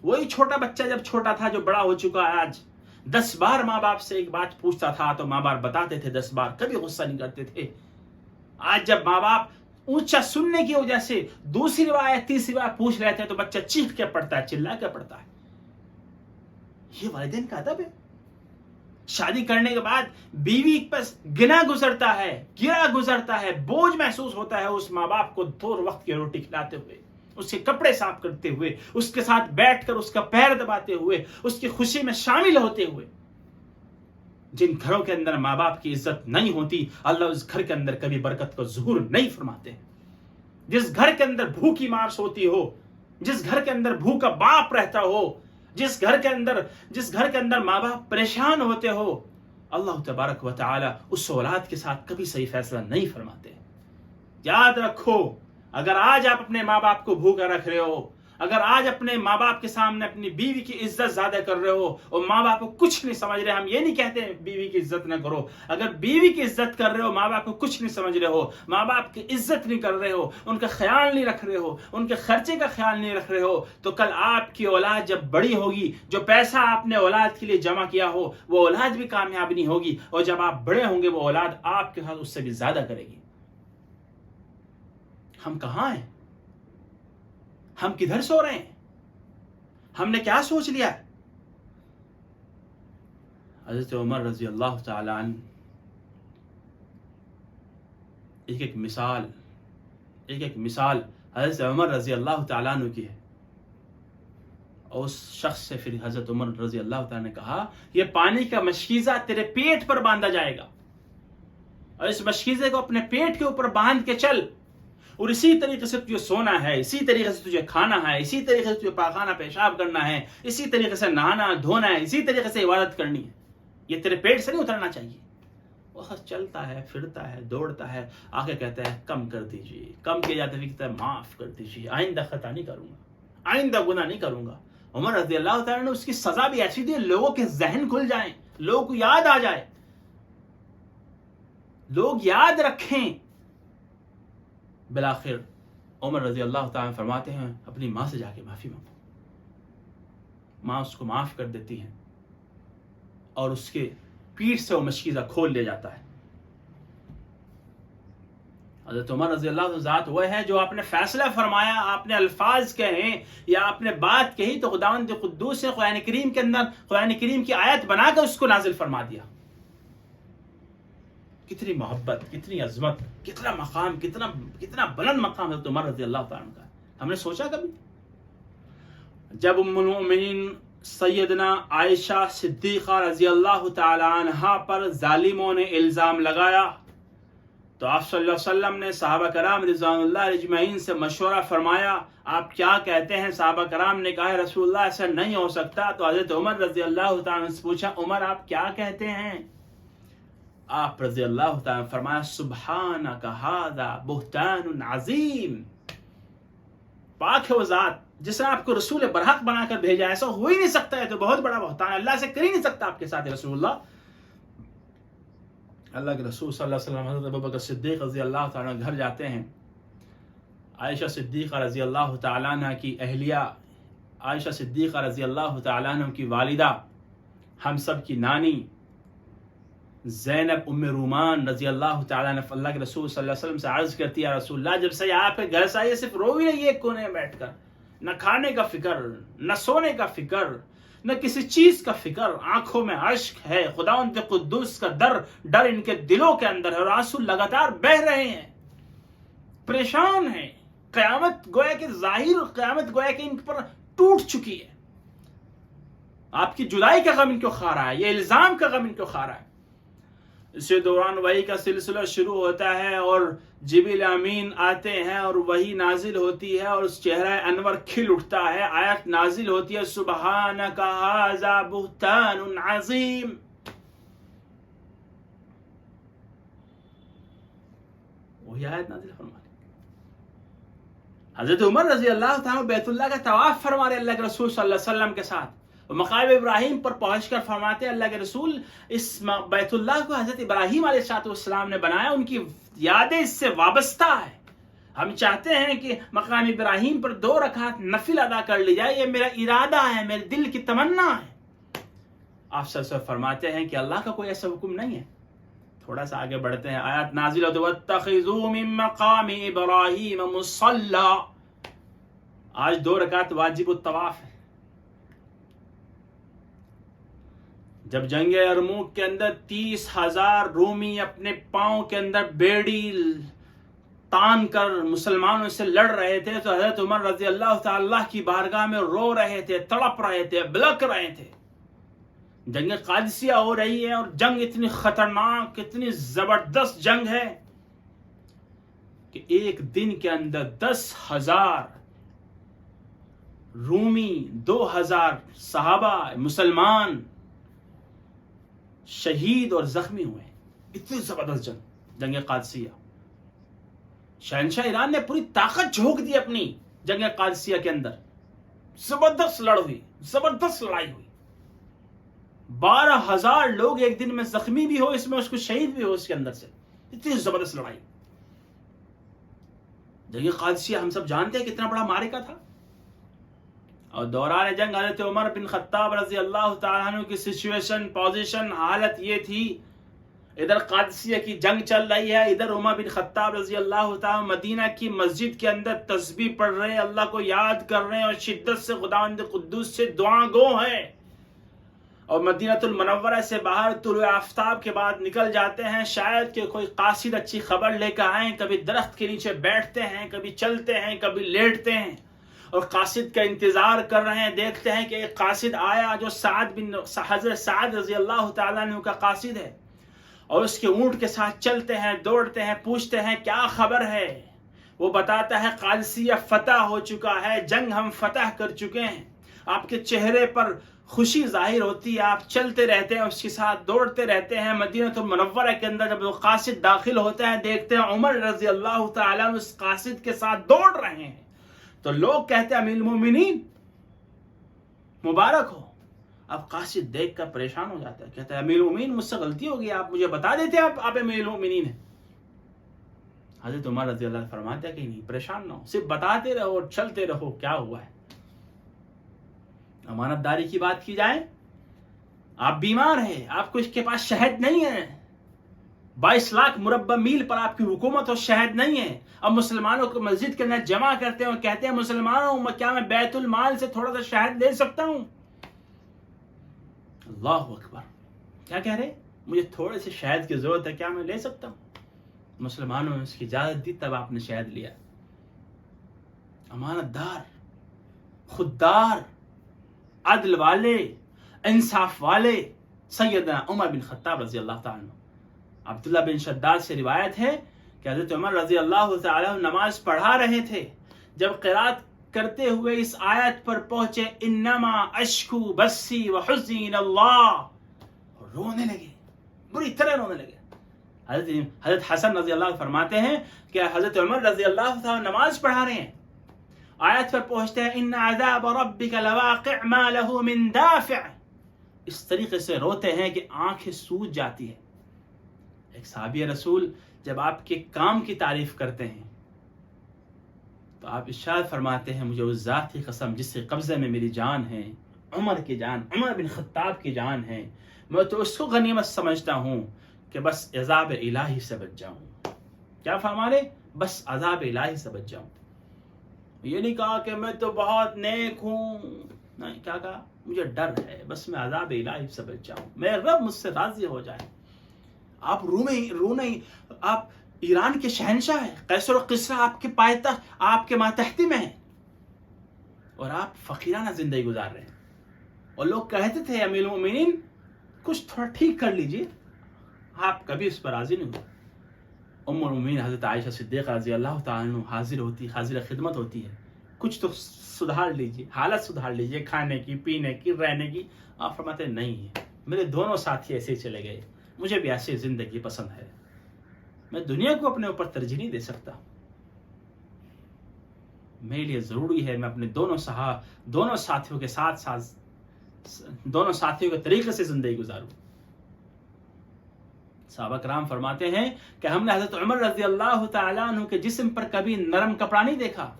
وہی چھوٹا بچہ جب چھوٹا تھا جو بڑا ہو چکا ہے آج 10 بار ماں باپ سے ایک بات پوچھتا تھا تو ماں باپ بتاتے تھے 10 بار، کبھی غصہ نہیں کرتے تھے۔ آج جب ماں باپ اونچا سننے کی وجہ سے دوسری بار یا تیسری بار پوچھ رہے تھے تو بچہ چیخ کے پڑتا ہے، چلا کے پڑتا ہے۔ یہ والدین کا ادب ہے۔ شادی کرنے کے بعد بیوی پر گنا گزرتا ہے، بوجھ محسوس ہوتا ہے اس ماں باپ کو دور وقت کی روٹی کھلاتے ہوئے، اس کے کپڑے صاف کرتے ہوئے، اس کے ساتھ بیٹھ کر اس کا پیر دباتے ہوئے، اس کی خوشی میں شامل ہوتے ہوئے۔ جن گھروں کے اندر ماں باپ کی عزت نہیں ہوتی، اللہ اس گھر کے اندر کبھی برکت کو ظہور نہیں فرماتے۔ جس گھر کے اندر بھوکی مار سوتی ہو، جس گھر کے اندر بھوکا باپ رہتا ہو، جس گھر کے اندر ماں باپ پریشان ہوتے ہو، اللہ تبارک و تعالی اس اولاد کے ساتھ کبھی صحیح فیصلہ نہیں فرماتے۔ یاد رکھو، اگر آج آپ اپنے ماں باپ کو بھوکا رکھ رہے ہو، اگر آج اپنے ماں باپ کے سامنے اپنی بیوی کی عزت زیادہ کر رہے ہو اور ماں باپ کو کچھ نہیں سمجھ رہے، ہم یہ نہیں کہتے بیوی کی عزت نہ کرو، اگر بیوی کی عزت کر رہے ہو، ماں باپ کو کچھ نہیں سمجھ رہے ہو، ماں باپ کی عزت نہیں کر رہے ہو، ان کا خیال نہیں رکھ رہے ہو، ان کے خرچے کا خیال نہیں رکھ رہے ہو، تو کل آپ کی اولاد جب بڑی ہوگی، جو پیسہ آپ نے اولاد کے لیے جمع کیا ہو وہ اولاد بھی کامیاب نہیں ہوگی، اور جب آپ بڑے ہوں گے وہ اولاد آپ کے ساتھ اس سے بھی زیادہ کرے گی۔ ہم کہاں ہیں؟ ہم کدھر سو رہے ہیں؟ ہم نے کیا سوچ لیا؟ حضرت عمر رضی اللہ تعالی عنہ ایک مثال حضرت عمر رضی اللہ تعالیٰ عنہ کی ہے۔ اور اس شخص سے پھر حضرت عمر رضی اللہ تعالیٰ نے کہا، یہ پانی کا مشکیزہ تیرے پیٹ پر باندھا جائے گا، اور اس مشکیزے کو اپنے پیٹ کے اوپر باندھ کے چل، اور اسی طریقے سے تجھے سونا ہے، اسی طریقے سے تجھے کھانا ہے، اسی طریقے سے تجھے پاخانہ پیشاب کرنا ہے، اسی طریقے سے نہانا دھونا ہے، اسی طریقے سے عبادت کرنی ہے۔ یہ تیرے پیٹ سے نہیں اترنا چاہیے۔ وہ چلتا ہے، پھرتا ہے، دوڑتا ہے، آگے کہتا ہے کم کر دیجیے، کم کیا جاتا ہے کہتا ہے معاف کر دیجیے، آئندہ خطا نہیں کروں گا، آئندہ گناہ نہیں کروں گا۔ عمر رضی اللہ تعالیٰ نے اس کی سزا بھی ایسی دی لوگوں کے ذہن کھل جائیں، لوگوں کو یاد آ جائے، لوگ یاد رکھیں۔ بالآخر عمر رضی اللہ تعالیٰ فرماتے ہیں اپنی ماں سے جا کے معافی مانگو۔ ماں اس کو معاف کر دیتی ہے اور اس کے پیٹھ سے وہ مشکیزہ کھول لے جاتا ہے۔ حضرت عمر رضی اللہ عنہ ذات وہ ہے جو آپ نے فیصلہ فرمایا، آپ نے الفاظ کہے یا آپ نے بات کہی تو خداوند قدوس نے قرآن کریم کی آیت بنا کر اس کو نازل فرما دیا۔ کتنی محبت، کتنی عظمت، کتنا مقام، کتنا بلند مقام حضرت عمر رضی اللہ تعالیٰ کا۔ ہم نے سوچا کبھی؟ جب ام المؤمنین سیدنا عائشہ صدیقہ رضی اللہ تعالی عنہا پر ظالموں نے الزام لگایا تو آپ صلی اللہ علیہ وسلم نے صحابہ کرام رضوان اللہ اجمعین سے مشورہ فرمایا، آپ کیا کہتے ہیں؟ صحابہ کرام نے کہا رسول اللہ ایسا نہیں ہو سکتا۔ تو حضرت عمر رضی اللہ تعالیٰ عنہ سے پوچھا، عمر آپ کیا کہتے ہیں؟ آپ رضی اللہ تعالیٰ فرمایا، سبحانک ھذا بہتان عظیم، پاک ہے وہ ذات جس نے آپ کو رسول برحق بنا کر بھیجا، ایسا ہو ہی نہیں سکتا ہے، تو بہت بڑا بہتان ہے، اللہ سے کر ہی نہیں سکتا آپ کے ساتھ رسول اللہ۔ اللہ کے رسول صلی اللہ علیہ وسلم حضرت ابوبکر صدیق رضی اللہ تعالیٰ عنہ گھر جاتے ہیں۔ عائشہ صدیقہ رضی اللہ تعالیٰ عنہ کی اہلیہ، عائشہ صدیقہ رضی اللہ تعالیٰ عنہ کی والدہ، ہم سب کی نانی زینب ام رومان رضی اللہ تعالیٰ عنہ اللہ کے رسول صلی اللہ علیہ وسلم سے عرض کرتی ہے، رسول اللہ جب سے آپ کے گھر سے آئیے صرف رو ہی نہیں، ایک کونے میں بیٹھ کر، نہ کھانے کا فکر، نہ سونے کا فکر، نہ کسی چیز کا فکر، آنکھوں میں اشک ہے، خداوند قدوس کا ڈر ان کے دلوں کے اندر ہے، اور آنسو لگاتار بہہ رہے ہیں، پریشان ہیں۔ قیامت گویا کہ ظاہر قیامت گویا کہ ان پر ٹوٹ چکی ہے۔ آپ کی جدائی کا غم ان کو کھا رہا ہے، یہ الزام کا غم ان کو کھا رہا ہے۔ اسی دوران وحی کا سلسلہ شروع ہوتا ہے اور جبریل امین آتے ہیں اور وحی نازل ہوتی ہے اور اس چہرہ انور کھل اٹھتا ہے، آیت نازل ہوتی ہے، سبحانک ھذا بہتان عظیم۔ وہی آیت نازل فرما رہے. حضرت عمر رضی اللہ تعالیٰ بیت اللہ کا طواف فرما رہے اللہ کے رسول صلی اللہ علیہ وسلم کے ساتھ. مقام ابراہیم پر پہنچ کر فرماتے اللہ کے رسول اس بیت اللہ کو حضرت ابراہیم علیہ السلام نے بنایا, ان کی یادیں اس سے وابستہ ہے. ہم چاہتے ہیں کہ مقام ابراہیم پر 2 رکعت نفل ادا کر لی جائے, یہ میرا ارادہ ہے, میرے دل کی تمنا ہے. آپ صلی اللہ علیہ وسلم فرماتے ہیں کہ اللہ کا کوئی ایسا حکم نہیں ہے. تھوڑا سا آگے بڑھتے ہیں, آیات نازل ہوتے وَاتَّخِذُوا مِن مَقَامِ إِبْرَاهِيمَ مُصَلًّى. آج 2 رکعت واجب الطواف ہے. جب جنگ یرموک کے اندر 30,000 رومی اپنے پاؤں کے اندر بیڑی تان کر مسلمانوں سے لڑ رہے تھے تو حضرت عمر رضی اللہ تعالی کی بارگاہ میں رو رہے تھے, تڑپ رہے تھے, بلک رہے تھے. جنگ قادسیہ ہو رہی ہے اور جنگ اتنی خطرناک, اتنی زبردست جنگ ہے کہ ایک دن کے اندر 10,000 رومی, 2,000 صحابہ مسلمان شہید اور زخمی ہوئے. اتنی زبردست جنگ قادسیہ. شہنشاہ ایران نے پوری طاقت جھونک دی اپنی جنگ قادسیہ کے اندر. زبردست لڑ ہوئی, زبردست لڑائی ہوئی. 12,000 لوگ ایک دن میں زخمی بھی ہو, اس میں اس کو شہید بھی ہو اس کے اندر سے. اتنی زبردست لڑائی. جنگ قادسیہ ہم سب جانتے ہیں کتنا بڑا معرکہ تھا. اور دوران جنگ حضرت عمر بن خطاب رضی اللہ تعالیٰ عنہ کی سچویشن, پوزیشن, حالت یہ تھی, ادھر قادسیہ کی جنگ چل رہی ہے, ادھر عمر بن خطاب رضی اللہ تعالیٰ مدینہ کی مسجد کے اندر تسبیح پڑھ رہے ہیں, اللہ کو یاد کر رہے ہیں اور شدت سے خداوند قدوس سے دعا گو ہیں. اور مدینہ المنورہ سے باہر طلوع آفتاب کے بعد نکل جاتے ہیں, شاید کہ کوئی قاصد اچھی خبر لے کر آئیں. کبھی درخت کے نیچے بیٹھتے ہیں, کبھی چلتے ہیں, کبھی لیٹتے ہیں اور قاصد کا انتظار کر رہے ہیں. دیکھتے ہیں کہ ایک قاصد آیا جو حضرت سعد رضی اللہ تعالیٰ عنہ کا قاصد ہے, اور اس کے اونٹ کے ساتھ چلتے ہیں, دوڑتے ہیں, پوچھتے ہیں کیا خبر ہے. وہ بتاتا ہے قادسیہ فتح ہو چکا ہے, جنگ ہم فتح کر چکے ہیں. آپ کے چہرے پر خوشی ظاہر ہوتی ہے, آپ چلتے رہتے ہیں, اس کے ساتھ دوڑتے رہتے ہیں. مدینہ المنورہ کے اندر جب وہ قاصد داخل ہوتا ہے, دیکھتے ہیں عمر رضی اللہ تعالیٰ عنہ اس قاصد کے ساتھ دوڑ رہے ہیں. تو لوگ کہتے ہیں امیر المومنین مبارک ہو. اب قاصد دیکھ کر پریشان ہو جاتا ہے, کہتا ہے امیر المومنین مجھ سے غلطی ہو گئی, آپ مجھے بتا دیتے آپ امیر المومنین ہیں. حضرت عمر رضی اللہ عنہ فرماتے ہیں کہ نہیں, پریشان نہ ہو, صرف بتاتے رہو اور چلتے رہو کیا ہوا ہے. امانت داری کی بات کی جائے, آپ بیمار ہیں, آپ کو اس کے پاس شہد نہیں ہے, 22 لاکھ مربع میل پر آپ کی حکومت اور شہد نہیں ہے. اب مسلمانوں کو مسجد کے اندر جمع کرتے ہیں اور کہتے ہیں مسلمانوں کیا میں بیت المال سے تھوڑا سا شہد لے سکتا ہوں. اللہ اکبر, کیا کہہ رہے, مجھے تھوڑے سے شہد کی ضرورت ہے, کیا میں لے سکتا ہوں. مسلمانوں نے اس کی اجازت دی, تب آپ نے شہد لیا. امانت دار, خوددار, عدل والے, انصاف والے سیدنا عمر بن خطاب رضی اللہ تعالیٰ عنہ. عبداللہ بن شداد سے روایت ہے کہ حضرت عمر رضی اللہ تعالیٰ نماز پڑھا رہے تھے, جب قرات کرتے ہوئے اس آیت پر پہنچے انما اشکو بسی وحزنی اللہ, رونے لگے, بری طرح رونے لگے. حضرت حسن رضی اللہ فرماتے ہیں کہ حضرت عمر رضی اللہ تعالیٰ نماز پڑھا رہے ہیں, آیت پر پہنچتے ہیں ان عذاب ربک لواقع ما له من دافع. اس طریقے سے روتے ہیں کہ آنکھیں سوج جاتی ہے. ایک صحابی رسول جب آپ کے کام کی تعریف کرتے ہیں تو آپ ارشاد فرماتے ہیں مجھے اس ذات کی قسم جس کے قبضے میں میری جان ہے, عمر کی جان, عمر بن خطاب کی جان ہے, میں تو اس کو غنیمت سمجھتا ہوں کہ بس عذاب الہی سے بچ جاؤں. کیا فرما رہے, بس عذاب الہی سے بچ جاؤں. یہ نہیں کہا کہ میں تو بہت نیک ہوں, نہیں, کیا کہا مجھے ڈر ہے, بس میں عذاب الہی سے بچ جاؤں, میرے رب مجھ سے راضی ہو جائے. آپ رونے, آپ ایران کے شہنشاہ ہیں, قیصر و کسریٰ آپ کے پائیتخت, آپ کے ماتحتی میں ہیں, اور آپ فقیرانہ زندگی گزار رہے ہیں. اور لوگ کہتے تھے امیر المومنین کچھ تھوڑا ٹھیک کر لیجئے, آپ کبھی اس پر راضی نہیں ہوئے. ام المومنین حضرت عائشہ صدیقہ رضی اللہ تعالیٰ عنہ حاضر خدمت ہوتی ہے, کچھ تو سدھار لیجئے, حالت سدھار لیجئے, کھانے کی, پینے کی, رہنے کی. آپ فرماتے ہیں نہیں, میرے دونوں ساتھی ایسے ہی چلے گئے, مجھے بھی ایسی زندگی پسند ہے. میں دنیا کو اپنے اوپر ترجیح نہیں دے سکتا. میرے لیے ضروری ہے میں اپنے دونوں ساتھیوں کے ساتھ دونوں ساتھیوں کے طریقے سے زندگی گزاروں. صحابہ کرام فرماتے ہیں کہ ہم نے حضرت عمر رضی اللہ تعالیٰ عنہ کے جسم پر کبھی نرم کپڑا نہیں دیکھا.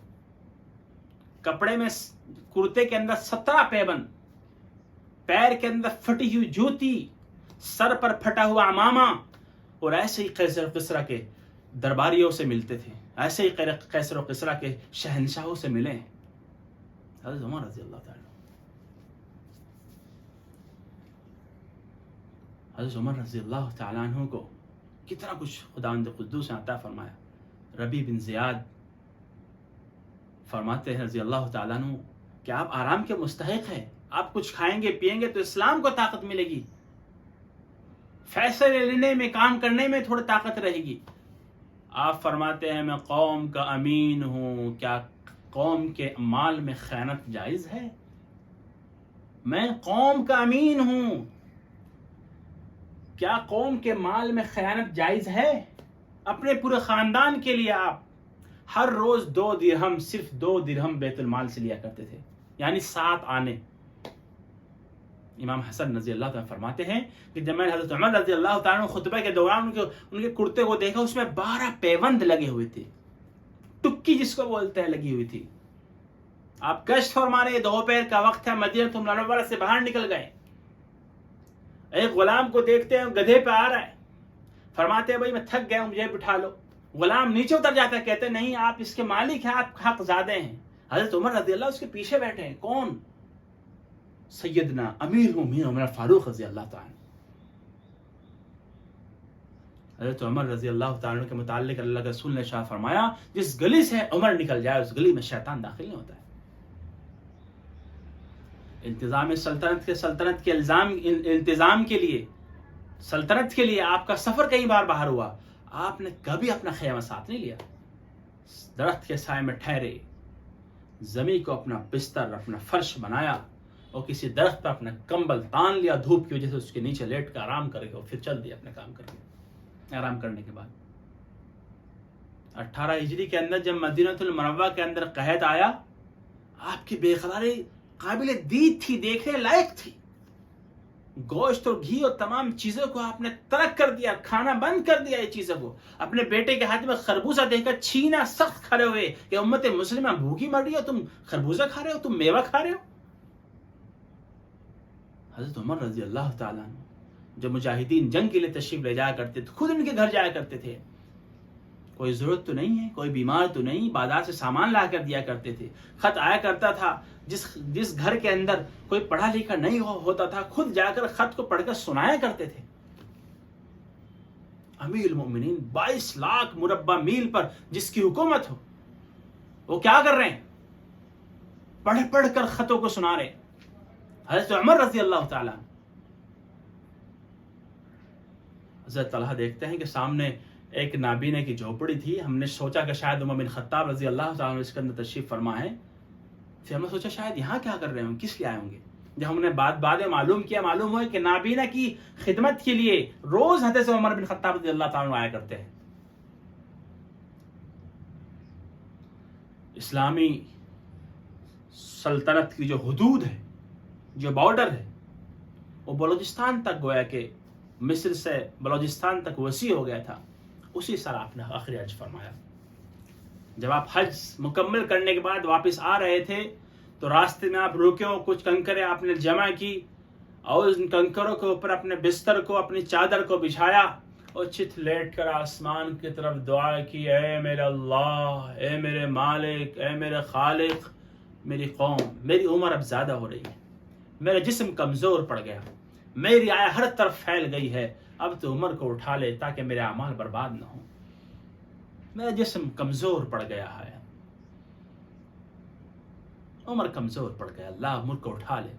کپڑے میں کرتے کے اندر 17 پیبند، پیر کے اندر پھٹی ہوئی جوتی، سر پر پھٹا ہوا عمامہ، اور ایسے ہی قیصر و کسریٰ کے درباریوں سے ملتے تھے، ایسے ہی قیصر و کسریٰ کے شہنشاہوں سے ملے. حضرت عمر رضی اللہ تعالیٰ، حضرت عمر رضی اللہ تعالیٰ عنہ کو کتنا کچھ خداوند قدوس نے عطا فرمایا. ربیع بن زیاد فرماتے ہیں رضی اللہ تعالیٰ عنہ کہ آپ آرام کے مستحق ہیں، آپ کچھ کھائیں گے پیئیں گے تو اسلام کو طاقت ملے گی، فیصلے لینے میں کام کرنے میں تھوڑی طاقت رہے گی. آپ فرماتے ہیں میں قوم کا امین ہوں، کیا قوم کے مال میں خیانت جائز ہے؟ میں قوم کا امین ہوں، کیا قوم کے مال میں خیانت جائز ہے؟ اپنے پورے خاندان کے لیے آپ ہر روز 2 درہم، صرف 2 درہم بیت المال سے لیا کرتے تھے، یعنی 7 آنے. امام حسن رضی اللہ تعالیٰ فرماتے ہیں کہ جب میں حضرت عمر رضی اللہ تعالیٰ خطبہ کے دوران ان کے کرتے کو دیکھا، اس میں 12 پیوند لگے ہوئے تھے، ٹکی جس کو بولتے ہیں لگی ہوئی تھی. آپ گشت فرما رہے، دوپہر کا وقت ہے، مدینہ منورہ سے باہر نکل گئے. ایک غلام کو دیکھتے ہیں گدھے پہ آ رہا ہے، فرماتے ہیں بھائی میں تھک گیا ہوں، مجھے بٹھا لو. غلام نیچے اتر جاتا ہے، کہتے ہیں نہیں آپ اس کے مالک ہیں، آپ حق زادے ہیں. حضرت عمر رضی اللہ اس کے پیچھے بیٹھے ہیں. کون؟ سیدنا امیر المومنین عمر فاروق رضی اللہ تعالیٰ. حضرت عمر رضی اللہ تعالیٰ کے متعلق اللہ کے رسول نے ارشاد فرمایا جس گلی سے عمر نکل جائے اس گلی میں شیطان داخل نہیں ہوتا ہے. انتظام سلطنت کے انتظام کے لیے، سلطنت کے لیے آپ کا سفر کئی بار باہر ہوا، آپ نے کبھی اپنا خیمہ ساتھ نہیں لیا. درخت کے سائے میں ٹھہرے، زمین کو اپنا بستر، اپنا فرش بنایا، اور کسی درخت پر اپنا کمبل تان لیا دھوپ کی وجہ سے، اس کے نیچے لیٹ کر آرام کر کے اور پھر چل دیا اپنے کام کر کے. آرام کرنے کے بعد 18 ہجری کے اندر جب مدینہ المنورہ کے اندر قحط آیا، آپ کی بے قراری قابل دید تھی، دیکھنے لائق تھی. گوشت اور گھی اور تمام چیزوں کو آپ نے ترک کر دیا، کھانا بند کر دیا. یہ چیزوں کو اپنے بیٹے کے ہاتھ میں خربوزہ دیکھ کر چھینا سخت کھڑے ہوئے کہ امت مسلمہ بھوکی مر رہی ہو، تم خربوزہ کھا رہے ہو، تم میوہ کھا رہے ہو. حضرت عمر رضی اللہ تعالیٰ عنہ جب مجاہدین جنگ کے لیے تشریف لے جایا کرتے تھے، خود ان کے گھر جایا کرتے تھے. کوئی ضرورت تو نہیں ہے، کوئی بیمار تو نہیں، بازار سے سامان لا کر دیا کرتے تھے. خط آیا کرتا تھا، جس گھر کے اندر کوئی پڑھا لکھا نہیں ہوتا تھا، خود جا کر خط کو پڑھ کر سنایا کرتے تھے. امیر المومنین 22 لاکھ مربع میل پر جس کی حکومت ہو، وہ کیا کر رہے ہیں؟ پڑھ کر خطوں کو سنا رہے. حضرت عمر رضی اللہ تعالیٰ. حضرت طلحہ دیکھتے ہیں کہ سامنے ایک نابینے کی جھوپڑی تھی. ہم نے سوچا کہ شاید عمر بن خطاب رضی اللہ تعالیٰ اس کے اندر تشریف فرما ہے. پھر ہم نے سوچا شاید یہاں کیا کر رہے ہوں، کس لیے آئے ہوں گے. جب ہم نے بعد معلوم کیا، معلوم ہوا کہ نابینا کی خدمت کے لیے روز حضرت عمر بن خطاب رضی اللہ تعالیٰ آیا کرتے ہیں. اسلامی سلطنت کی جو حدود ہے، جو بارڈر ہے، وہ بلوچستان تک گویا کہ مصر سے بلوچستان تک وسیع ہو گیا تھا. اسی سال آپ نے آخری حج فرمایا. جب آپ حج مکمل کرنے کے بعد واپس آ رہے تھے تو راستے میں آپ رکے ہو، کچھ کنکریں آپ نے جمع کی اور ان کنکروں کے اوپر اپنے بستر کو، اپنی چادر کو بچھایا اور چت لیٹ کر آسمان کی طرف دعا کی، اے میرے اللہ، اے میرے مالک، اے میرے خالق، میری قوم، میری عمر اب زیادہ ہو رہی ہے، میرا جسم کمزور پڑ گیا، میری آیا ہر طرف پھیل گئی ہے، اب تو عمر کو اٹھا لے تاکہ میرے اعمال برباد نہ ہوں، میرا جسم کمزور پڑ گیا ہے، عمر کمزور پڑ گیا، اللہ عمر کو اٹھا لے.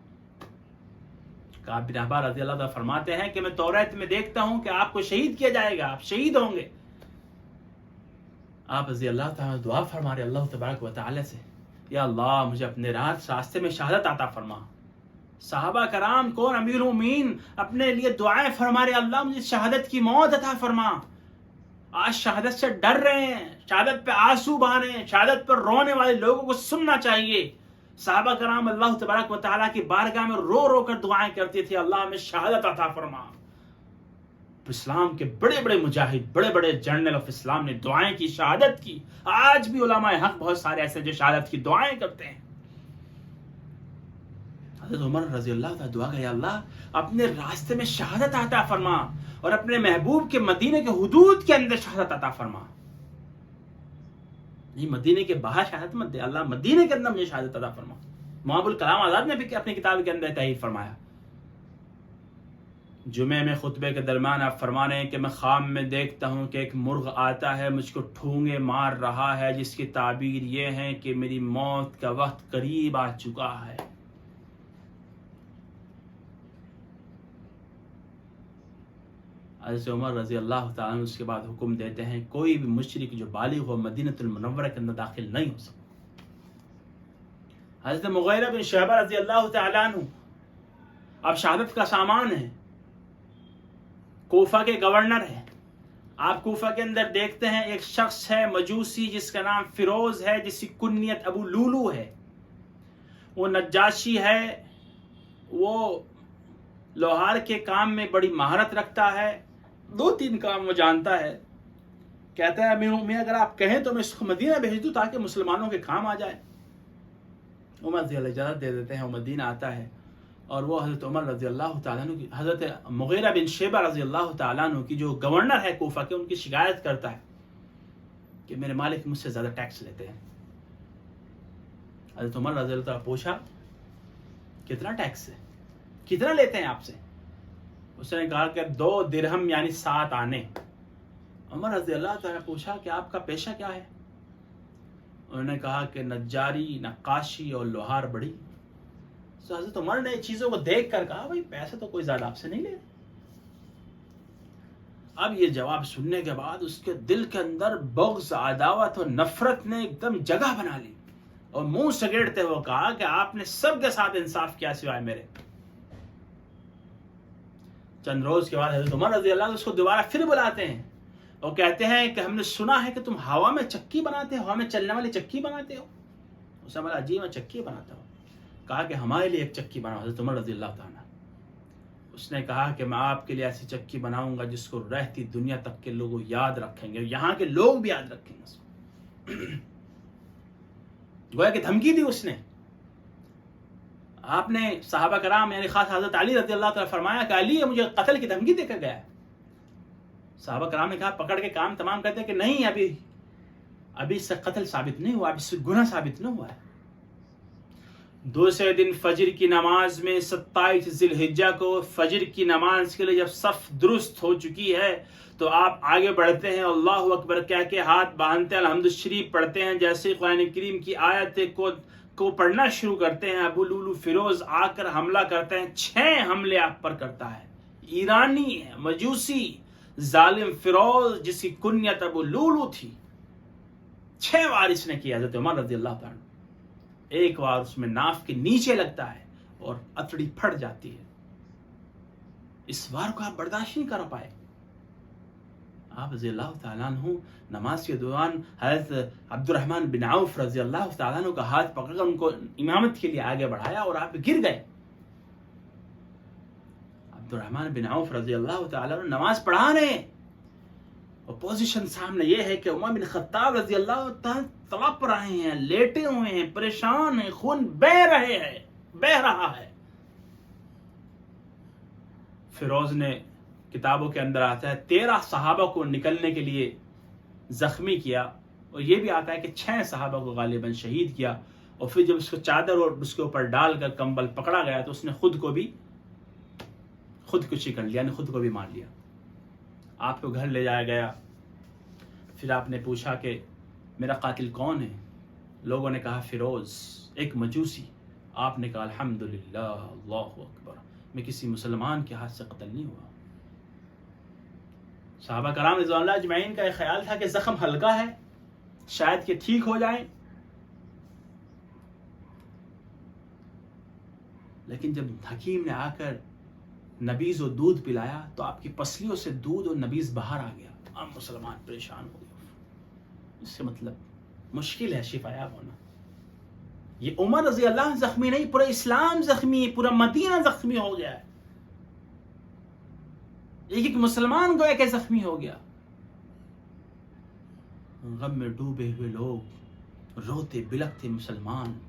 کعب بن احبار رضی اللہ تعالیٰ فرماتے ہیں کہ میں توریت میں دیکھتا ہوں کہ آپ کو شہید کیا جائے گا، آپ شہید ہوں گے. آپ رضی اللہ تعالیٰ دعا فرما رہے اللہ تبارک و تعالیٰ سے، یا اللہ مجھے اپنے راستے میں شہادت عطا فرما. صحابہ کرام کون، امیر المومنین اپنے لیے دعائیں فرما رہے، اللہ مجھے شہادت کی موت عطا فرما. آج شہادت سے ڈر رہے ہیں، شہادت پہ آنسو بہا رہے ہیں، شہادت پر رونے والے لوگوں کو سننا چاہیے۔ صحابہ کرام اللہ تبارک و تعالیٰ کی بارگاہ میں رو رو کر دعائیں کرتے تھے، اللہ ہمیں شہادت عطا فرما۔ اسلام کے بڑے بڑے مجاہد، بڑے بڑے جرنل آف اسلام نے دعائیں کی، شہادت کی۔ آج بھی علماء حق بہت سارے ایسے جو شہادت کی دعائیں کرتے ہیں۔ حضرت عمر رضی اللہ تعالیٰ دعا کہ یا اللہ اپنے راستے میں شہادت عطا فرما، اور اپنے محبوب کے مدینے کے حدود کے اندر شہادت عطا فرما۔ نہیں مدینے کے باہر شہادت مت دے، اللہ مدینے کے اندر مجھے شہادت عطا فرما۔ محب الکلام آزاد نے بھی اپنی کتاب کے اندر تحریر فرمایا۔ جمعے میں خطبے کے درمیان آپ فرما رہے ہیں کہ میں خواب میں دیکھتا ہوں کہ ایک مرغ آتا ہے، مجھ کو ٹھونگے مار رہا ہے، جس کی تعبیر یہ ہے کہ میری موت کا وقت قریب آ چکا ہے۔ حضرت عمر رضی اللہ تعالیٰ عنہ اس کے بعد حکم دیتے ہیں کوئی بھی مشرک جو بالغ ہو مدینہ المنورہ کے اندر داخل نہیں ہو سکتا۔ حضرت مغیرہ بن شعبہ رضی اللہ تعالیٰ عنہ اب شہادت کا سامان ہے، کوفہ کے گورنر ہے۔ آپ کوفہ کے اندر دیکھتے ہیں ایک شخص ہے مجوسی جس کا نام فیروز ہے، جس کی کنیت ابو لولو ہے۔ وہ نجاشی ہے، وہ لوہار کے کام میں بڑی مہارت رکھتا ہے، 2-3 کام وہ جانتا ہے۔ کہتا ہے امیر اگر آپ کہیں تو میں اس کو مدینہ بھیج دوں تاکہ مسلمانوں کے کام آ جائے۔ عمر رضی اللہ اجازت دے دیتے ہیں، وہ مدینہ آتا ہے، اور وہ حضرت عمر رضی اللہ تعالیٰ عنہ کی، حضرت مغیرہ بن شیبہ رضی اللہ تعالیٰ عنہ کی جو گورنر ہے کوفہ کے، ان کی شکایت کرتا ہے کہ میرے مالک مجھ سے زیادہ ٹیکس لیتے ہیں۔ حضرت عمر رضی اللہ تعالیٰ پوچھا کتنا ٹیکس ہے، کتنا لیتے ہیں آپ سے؟ اس نے کہا کہ 2 درہم یعنی 7 آنے۔ عمر رضی اللہ تعالیٰ نے پوچھا کہ آپ کا پیشہ کیا ہے؟ انہوں نے کہا کہ نجاری، نقاشی اور لوہار بڑی۔ تو حضرت عمر نے چیزوں کو دیکھ کر کہا بھائی پیسہ تو کوئی زیادہ آپ سے نہیں لے۔ اب یہ جواب سننے کے بعد اس کے دل کے اندر بغض، عداوت اور نفرت نے ایک دم جگہ بنا لی، اور منہ سگیڑتے ہوئے کہا کہ آپ نے سب کے ساتھ انصاف کیا سوائے میرے۔ چند روز کے بعد حضرت عمر رضی اللہ عنہ اس کو دوبارہ پھر بلاتے ہیں اور کہتے ہیں کہ ہم نے سنا ہے کہ تم ہوا میں چکی بناتے ہو، ہوا میں چلنے والی چکی بناتے ہو۔ اس نے بولا جی میں چکی بناتا ہوں۔ کہا کہ ہمارے لیے ایک چکی بناؤ۔ حضرت عمر رضی اللہ تعالیٰ اس نے کہا کہ میں آپ کے لیے ایسی چکی بناؤں گا جس کو رہتی دنیا تک کے لوگ یاد رکھیں گے، یہاں کے لوگ بھی یاد رکھیں گے اس کو۔ گویا کہ دھمکی دی اس نے۔ آپ نے صحابہ کرام یعنی خاص حضرت علی رضی اللہ تعالیٰ فرمایا کہ علی مجھے قتل کی دھمکی دے کر گیا ہے۔ صحابہ کرام نے کہا پکڑ کے کام تمام کرتے کہ نہیں، ابھی اس سے قتل ثابت نہیں ہوا، ابھی اس سے گناہ ثابت نہیں ہوا ہے۔ دوسرے دن فجر کی نماز میں 27 ذی الحجہ کو فجر کی نماز کے لیے جب صف درست ہو چکی ہے تو آپ آگے بڑھتے ہیں، اللہ اکبر کہہ کے ہاتھ باندھتے ہیں، الحمد شریف پڑھتے ہیں۔ جیسے قرآن کریم کی آیت کو پڑھنا شروع کرتے ہیں، ابو لولو فیروز آ کر حملہ کرتے ہیں۔ 6 حملے آپ پر کرتا ہے۔ ایرانی ہے، مجوسی ظالم فیروز جس کی کنیت ابو لولو تھی، 6 وار اس نے کیا حضرت عمر رضی اللہ تعالیٰ۔ ایک بار اس میں ناف کے نیچے لگتا ہے اور اتڑی پھٹ جاتی ہے۔ اس وار کو آپ برداشت نہیں کر پائے۔ آپ رضی اللہ تعالیٰ عنہ نماز کے دوران حضرت عبد الرحمن بن عوف رضی اللہ تعالیٰ عنہ کا ہاتھ پکڑ کر ان کو امامت کے لیے آگے بڑھایا اور آپ گر گئے۔ عبد الرحمن بن عوف رضی اللہ تعالیٰ عنہ نماز پڑھا رہے ہیں، اور پوزیشن سامنے یہ ہے کہ عمر بن خطاب رضی اللہ تعالیٰ تڑپ رہے ہیں، لیٹے ہوئے ہیں، پریشان ہیں، خون بہہ رہا ہے۔ فیروز نے کتابوں کے اندر آتا ہے 13 صحابہ کو نکلنے کے لیے زخمی کیا، اور یہ بھی آتا ہے کہ 6 صحابہ کو غالباً شہید کیا، اور پھر جب اس کو چادر اور اس کے اوپر ڈال کر کمبل پکڑا گیا تو اس نے خودکشی کر لیا، یعنی خود کو بھی مار لیا۔ آپ کو گھر لے جایا گیا، پھر آپ نے پوچھا کہ میرا قاتل کون ہے؟ لوگوں نے کہا فیروز، ایک مجوسی۔ آپ نے کہا الحمدللہ، اللہ اکبر، میں کسی مسلمان کے ہاتھ سے قتل نہیں ہوا۔ صحابہ کرام رضوان اللہ اجمعین کا ایک خیال تھا کہ زخم ہلکا ہے، شاید کہ ٹھیک ہو جائیں، لیکن جب حکیم نے آ کر نبیذ و دودھ پلایا تو آپ کی پسلیوں سے دودھ اور نبیذ باہر آ گیا۔ تمام مسلمان پریشان ہو گئے. اس سے مطلب مشکل ہے شفا یاب ہونا. یہ عمر رضی اللہ عنہ زخمی نہیں، پورا اسلام زخمی، پورا مدینہ زخمی ہو گیا ہے. ایک مسلمان گویا کہ زخمی ہو گیا. غم میں ڈوبے ہوئے لوگ، روتے بلکتے مسلمان،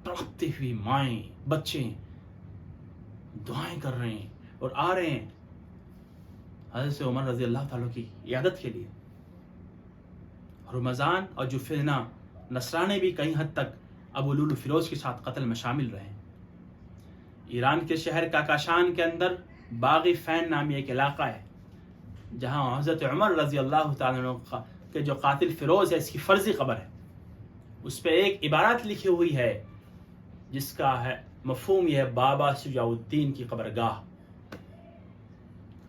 تڑپتے ہوئی مائیں بچے دعائیں کر رہے ہیں اور آ رہے ہیں حضرت عمر رضی اللہ تعالیٰ کی عیادت کے لیے. رمضان اور جفینہ نصرانے بھی کئی حد تک ابو لولو فیروز کے ساتھ قتل میں شامل رہے. ایران کے شہر کاکاشان کے اندر باغ فین نامی ایک علاقہ ہے جہاں حضرت عمر رضی اللہ تعالیٰ عنہ کے جو قاتل فیروز ہے اس کی فرضی قبر ہے. اس پہ ایک عبارت لکھی ہوئی ہے جس کا ہے مفہوم یہ ہے بابا شجاع الدین کی قبرگاہ.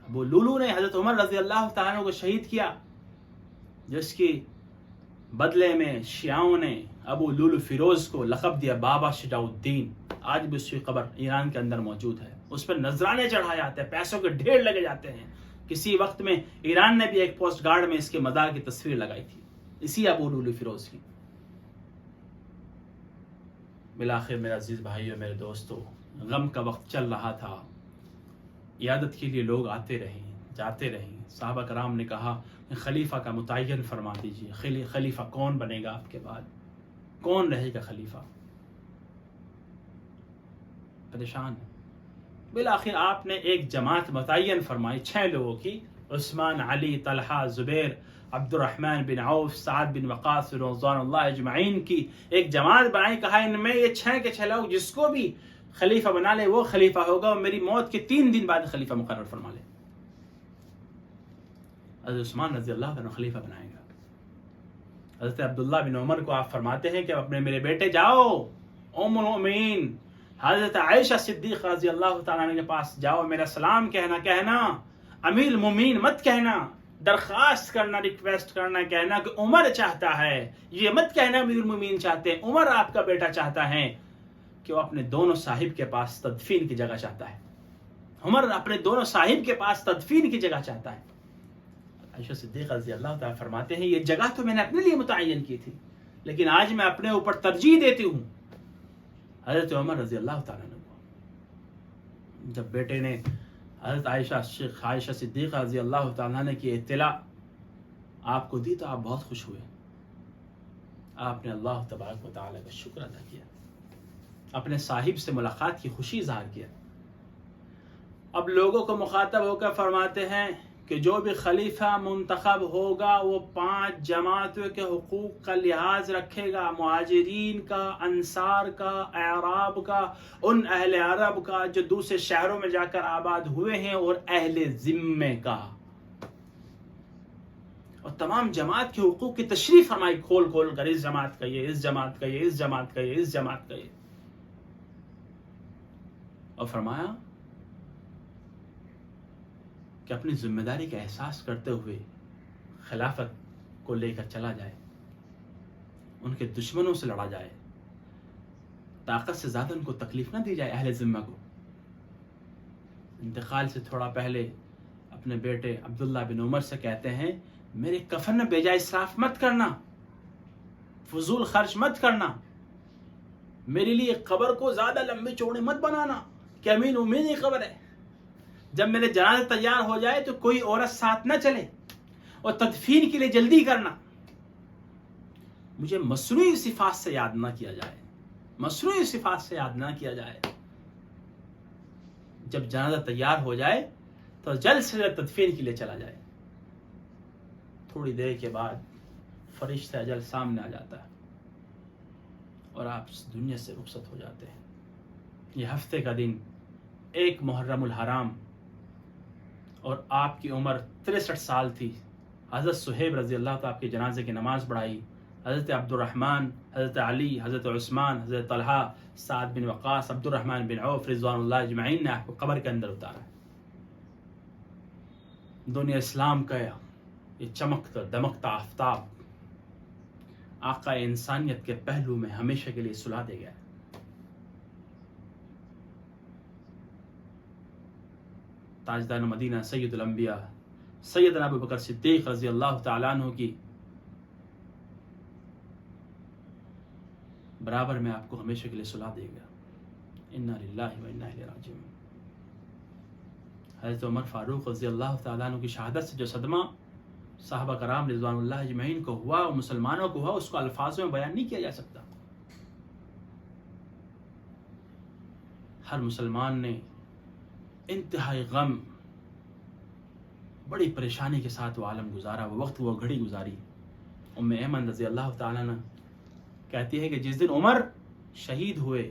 ابو لولو نے حضرت عمر رضی اللہ تعالیٰ عنہ کو شہید کیا، جس کی بدلے میں شیعوں نے ابو لولو فیروز کو لقب دیا بابا شجاع الدین. آج بھی اس کی قبر ایران کے اندر موجود ہے. اس پر نذرانے چڑھائے جاتے ہیں، پیسوں کے ڈھیر لگے جاتے ہیں. کسی وقت میں ایران نے بھی ایک پوسٹ گارڈ میں اس کے مزار کی تصویر لگائی تھی اسی ابو لولو فیروز کی. بالآخر میرے عزیز بھائیو، میرے دوستو، غم کا وقت چل رہا تھا. عیادت کے لیے لوگ آتے رہے جاتے رہے. صحابہ کرام نے کہا کہ خلیفہ کا متعین فرما دیجیے. خلیفہ کون بنے گا آپ کے بعد؟ کون رہے گا خلیفہ؟ پریشان. بالآخر آپ نے ایک جماعت متعین فرمائی 6 لوگوں کی. عثمان، علی، طلحہ، زبیر، عبد الرحمن بن عوف، سعد بن وقاص رضوان اللہ اجمعین کی ایک جماعت بنائی. کہا ان میں یہ 6 کے 6 لوگ جس کو بھی خلیفہ بنا لے وہ خلیفہ ہوگا اور میری موت کے 3 دن بعد خلیفہ مقرر فرما لے. حضرت عثمان رضی اللہ عنہ خلیفہ بنائے گا. حضرت عبداللہ بن عمر کو آپ فرماتے ہیں کہ اپنے میرے بیٹے جاؤ ام المؤمنین حضرت عائشہ صدیق رضی اللہ تعالیٰ عنہ کے پاس جاؤ، میرا سلام کہنا امیر المؤمنین مت کہنا، درخواست کرنا، ریکویسٹ کرنا، کہنا کہ عمر چاہتا ہے. یہ مت کہنا امیر المؤمنین چاہتے ہیں، عمر آپ کا بیٹا چاہتا ہے کہ وہ اپنے دونوں صاحب کے پاس تدفین کی جگہ چاہتا ہے. عمر اپنے دونوں صاحب کے پاس تدفین کی جگہ چاہتا ہے. عائشہ صدیق رضی اللہ تعالیٰ فرماتے ہیں یہ جگہ تو میں نے اپنے لیے متعین کی تھی لیکن آج میں اپنے اوپر ترجیح دیتی ہوں حضرت عمر رضی اللہ تعالیٰ عنہ کو. جب بیٹے نے حضرت عائشہ صدیقہ رضی اللہ تعالیٰ عنہ کی اطلاع آپ کو دی تو آپ بہت خوش ہوئے. آپ نے اللہ تبارک و تعالیٰ کا شکر ادا کیا، اپنے صاحب سے ملاقات کی خوشی اظہار کیا. اب لوگوں کو مخاطب ہو کر فرماتے ہیں کہ جو بھی خلیفہ منتخب ہوگا وہ 5 جماعتوں کے حقوق کا لحاظ رکھے گا، مہاجرین کا، انصار کا، اعراب کا، ان اہل عرب کا جو دوسرے شہروں میں جا کر آباد ہوئے ہیں اور اہل ذمے کا. اور تمام جماعت کے حقوق کی تشریح فرمائی کھول کھول کر، اس جماعت کا یہ، اس جماعت کا یہ، اس جماعت کا یہ، اس جماعت کا یہ. اور فرمایا کہ اپنی ذمہ داری کا احساس کرتے ہوئے خلافت کو لے کر چلا جائے، ان کے دشمنوں سے لڑا جائے، طاقت سے زیادہ ان کو تکلیف نہ دی جائے اہل ذمہ کو. انتقال سے تھوڑا پہلے اپنے بیٹے عبداللہ بن عمر سے کہتے ہیں میرے کفن میں بے جائے اسراف مت کرنا، فضول خرچ مت کرنا، میرے لیے قبر کو زیادہ لمبی چوڑی مت بنانا کہ امین امین ہی قبر ہے. جب میرے جنازہ تیار ہو جائے تو کوئی عورت ساتھ نہ چلے اور تدفین کے لیے جلدی کرنا. مجھے مصنوعی صفات سے یاد نہ کیا جائے، مصنوعی صفات سے یاد نہ کیا جائے. جب جنازہ تیار ہو جائے تو جلد سے جلد تدفین کے لیے چلا جائے. تھوڑی دیر کے بعد فرشتہ اجل سامنے آ جاتا ہے اور آپ اس دنیا سے رخصت ہو جاتے ہیں. یہ ہفتے کا دن 1 محرم الحرام اور آپ کی عمر 63 سال تھی. حضرت صہیب رضی اللہ تعالیٰ آپ کے جنازے کی نماز پڑھائی. حضرت عبد الرحمن، حضرت علی، حضرت عثمان، حضرت طلحہ، سعد بن وقاص، عبد الرحمن بن عوف رضوان اللہ اجمعین نے آپ کو قبر کے اندر اتارا. دنیا اسلام کا یہ چمکتا دمکتا آفتاب آقا انسانیت کے پہلو میں ہمیشہ کے لیے سلا دے گیا. تاجدار مدینہ سید الانبیاء سیدنا ابو بکر صدیق رضی اللہ تعالیٰ عنہ کی برابر میں آپ کو ہمیشہ کے لیے صلح دے گا. انا للہ و انا الیہ راجعون. حضرت عمر فاروق رضی اللہ تعالیٰ عنہ کی شہادت سے جو صدمہ صحابہ کرام رضوان اللہ اجمعین کو ہوا اور مسلمانوں کو ہوا، اس کو الفاظوں میں بیان نہیں کیا جا سکتا. ہر مسلمان نے انتہائی غم، بڑی پریشانی کے ساتھ وہ عالم گزارا، وہ وقت، وہ گھڑی گزاری. ام ایمن رضی اللہ تعالیٰ عنہ کہتی ہے کہ جس دن عمر شہید ہوئے،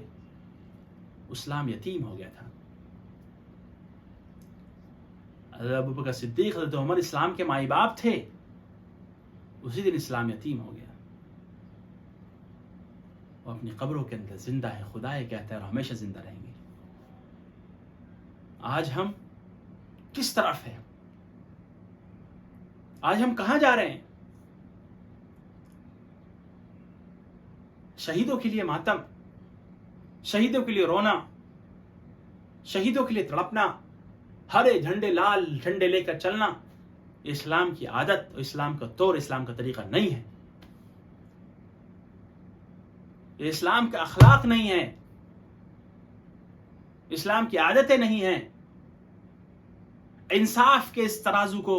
اسلام یتیم ہو گیا تھا. حضرت ابو بکر صدیق، حضرت عمر اسلام کے مائی باپ تھے، اسی دن اسلام یتیم ہو گیا. وہ اپنی قبروں کے اندر زندہ ہے، خدا یہ کہتا ہے اور ہمیشہ زندہ رہیں گے. آج ہم کس طرف ہیں؟ آج ہم کہاں جا رہے ہیں؟ شہیدوں کے لیے ماتم، شہیدوں کے لیے رونا، شہیدوں کے لیے تڑپنا، ہرے جھنڈے، لال جھنڈے لے کر چلنا، اسلام کی عادت، اسلام کا طور، اسلام کا طریقہ نہیں ہے. یہ اسلام کا اخلاق نہیں ہے، اسلام کی عادتیں نہیں ہیں. انصاف کے اس ترازو کو،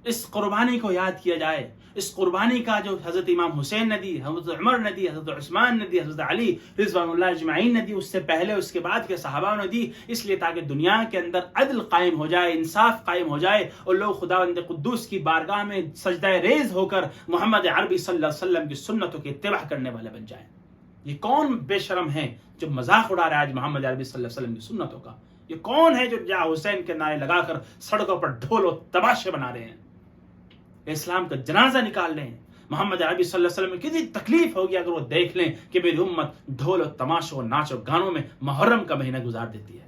اس قربانی کو یاد کیا جائے. اس قربانی کا جو حضرت امام حسین نے دی، حضرت عمر نے دی، حضرت عثمان نے دی، حضرت علی رضوان اللہ اجمعین نے دی، اس سے پہلے اس کے بعد کے صحابہ نے دی، اس لیے تاکہ دنیا کے اندر عدل قائم ہو جائے، انصاف قائم ہو جائے، اور لوگ خداوند قدوس کی بارگاہ میں سجدہ ریز ہو کر محمد عربی صلی اللہ علیہ وسلم کی سنتوں کی اتباع کرنے والے بن جائیں. یہ کون بے شرم ہے جو مذاق اڑا رہا ہے آج محمد عربی صلی اللہ علیہ وسلم کی سنتوں کا؟ یہ کون ہے جو جا حسین کے نعرے لگا کر سڑکوں پر ڈھول و تماشے بنا رہے ہیں، اسلام کا جنازہ نکال رہے ہیں؟ محمد عربی صلی اللہ علیہ وسلم میں کتنی تکلیف ہوگی اگر وہ دیکھ لیں کہ میری امت ڈھول و تماشوں، ناچ و گانوں میں محرم کا مہینہ گزار دیتی ہے.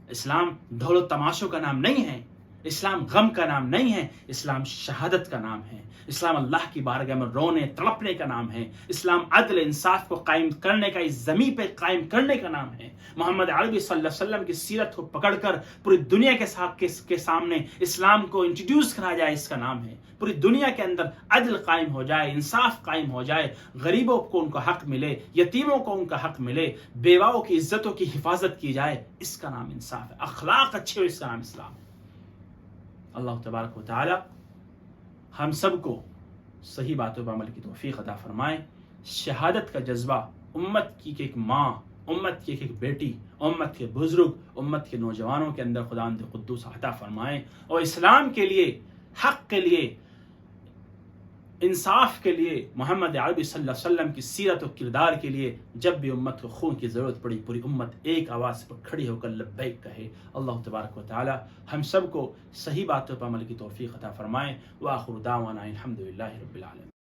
اسلام ڈھول و تماشوں کا نام نہیں ہے، اسلام غم کا نام نہیں ہے، اسلام شہادت کا نام ہے. اسلام اللہ کی بارگاہ میں رونے تڑپنے کا نام ہے. اسلام عدل انصاف کو قائم کرنے کا، اس زمین پہ قائم کرنے کا نام ہے. محمد عربی صلی اللہ علیہ وسلم کی سیرت کو پکڑ کر پوری دنیا کے سامنے اسلام کو انٹروڈیوس کرا جائے، اس کا نام ہے. پوری دنیا کے اندر عدل قائم ہو جائے، انصاف قائم ہو جائے، غریبوں کو ان کا حق ملے، یتیموں کو ان کا حق ملے، بیواؤں کی عزتوں کی حفاظت کی جائے، اس کا نام انصاف ہے. اخلاق اچھے ہو، اس کا نام اسلام ہے. اللہ تبارک و تعالی ہم سب کو صحیح باتوں پر عمل کی توفیق عطا فرمائے. شہادت کا جذبہ امت کی ایک ماں، امت کی ایک بیٹی، امت کے بزرگ، امت کے نوجوانوں کے اندر خداوند قدوس عطا فرمائے، اور اسلام کے لیے، حق کے لیے، انصاف کے لیے، محمد عربی صلی اللہ علیہ وسلم کی سیرت و کردار کے لیے جب بھی امت کو خون کی ضرورت پڑی، پوری امت ایک آواز پر کھڑی ہو کر لبیک کہے. اللہ تبارک و تعالی ہم سب کو صحیح باتوں پر عمل کی توفیق عطا فرمائے. وآخر دعوانا الحمدللہ رب العالمین.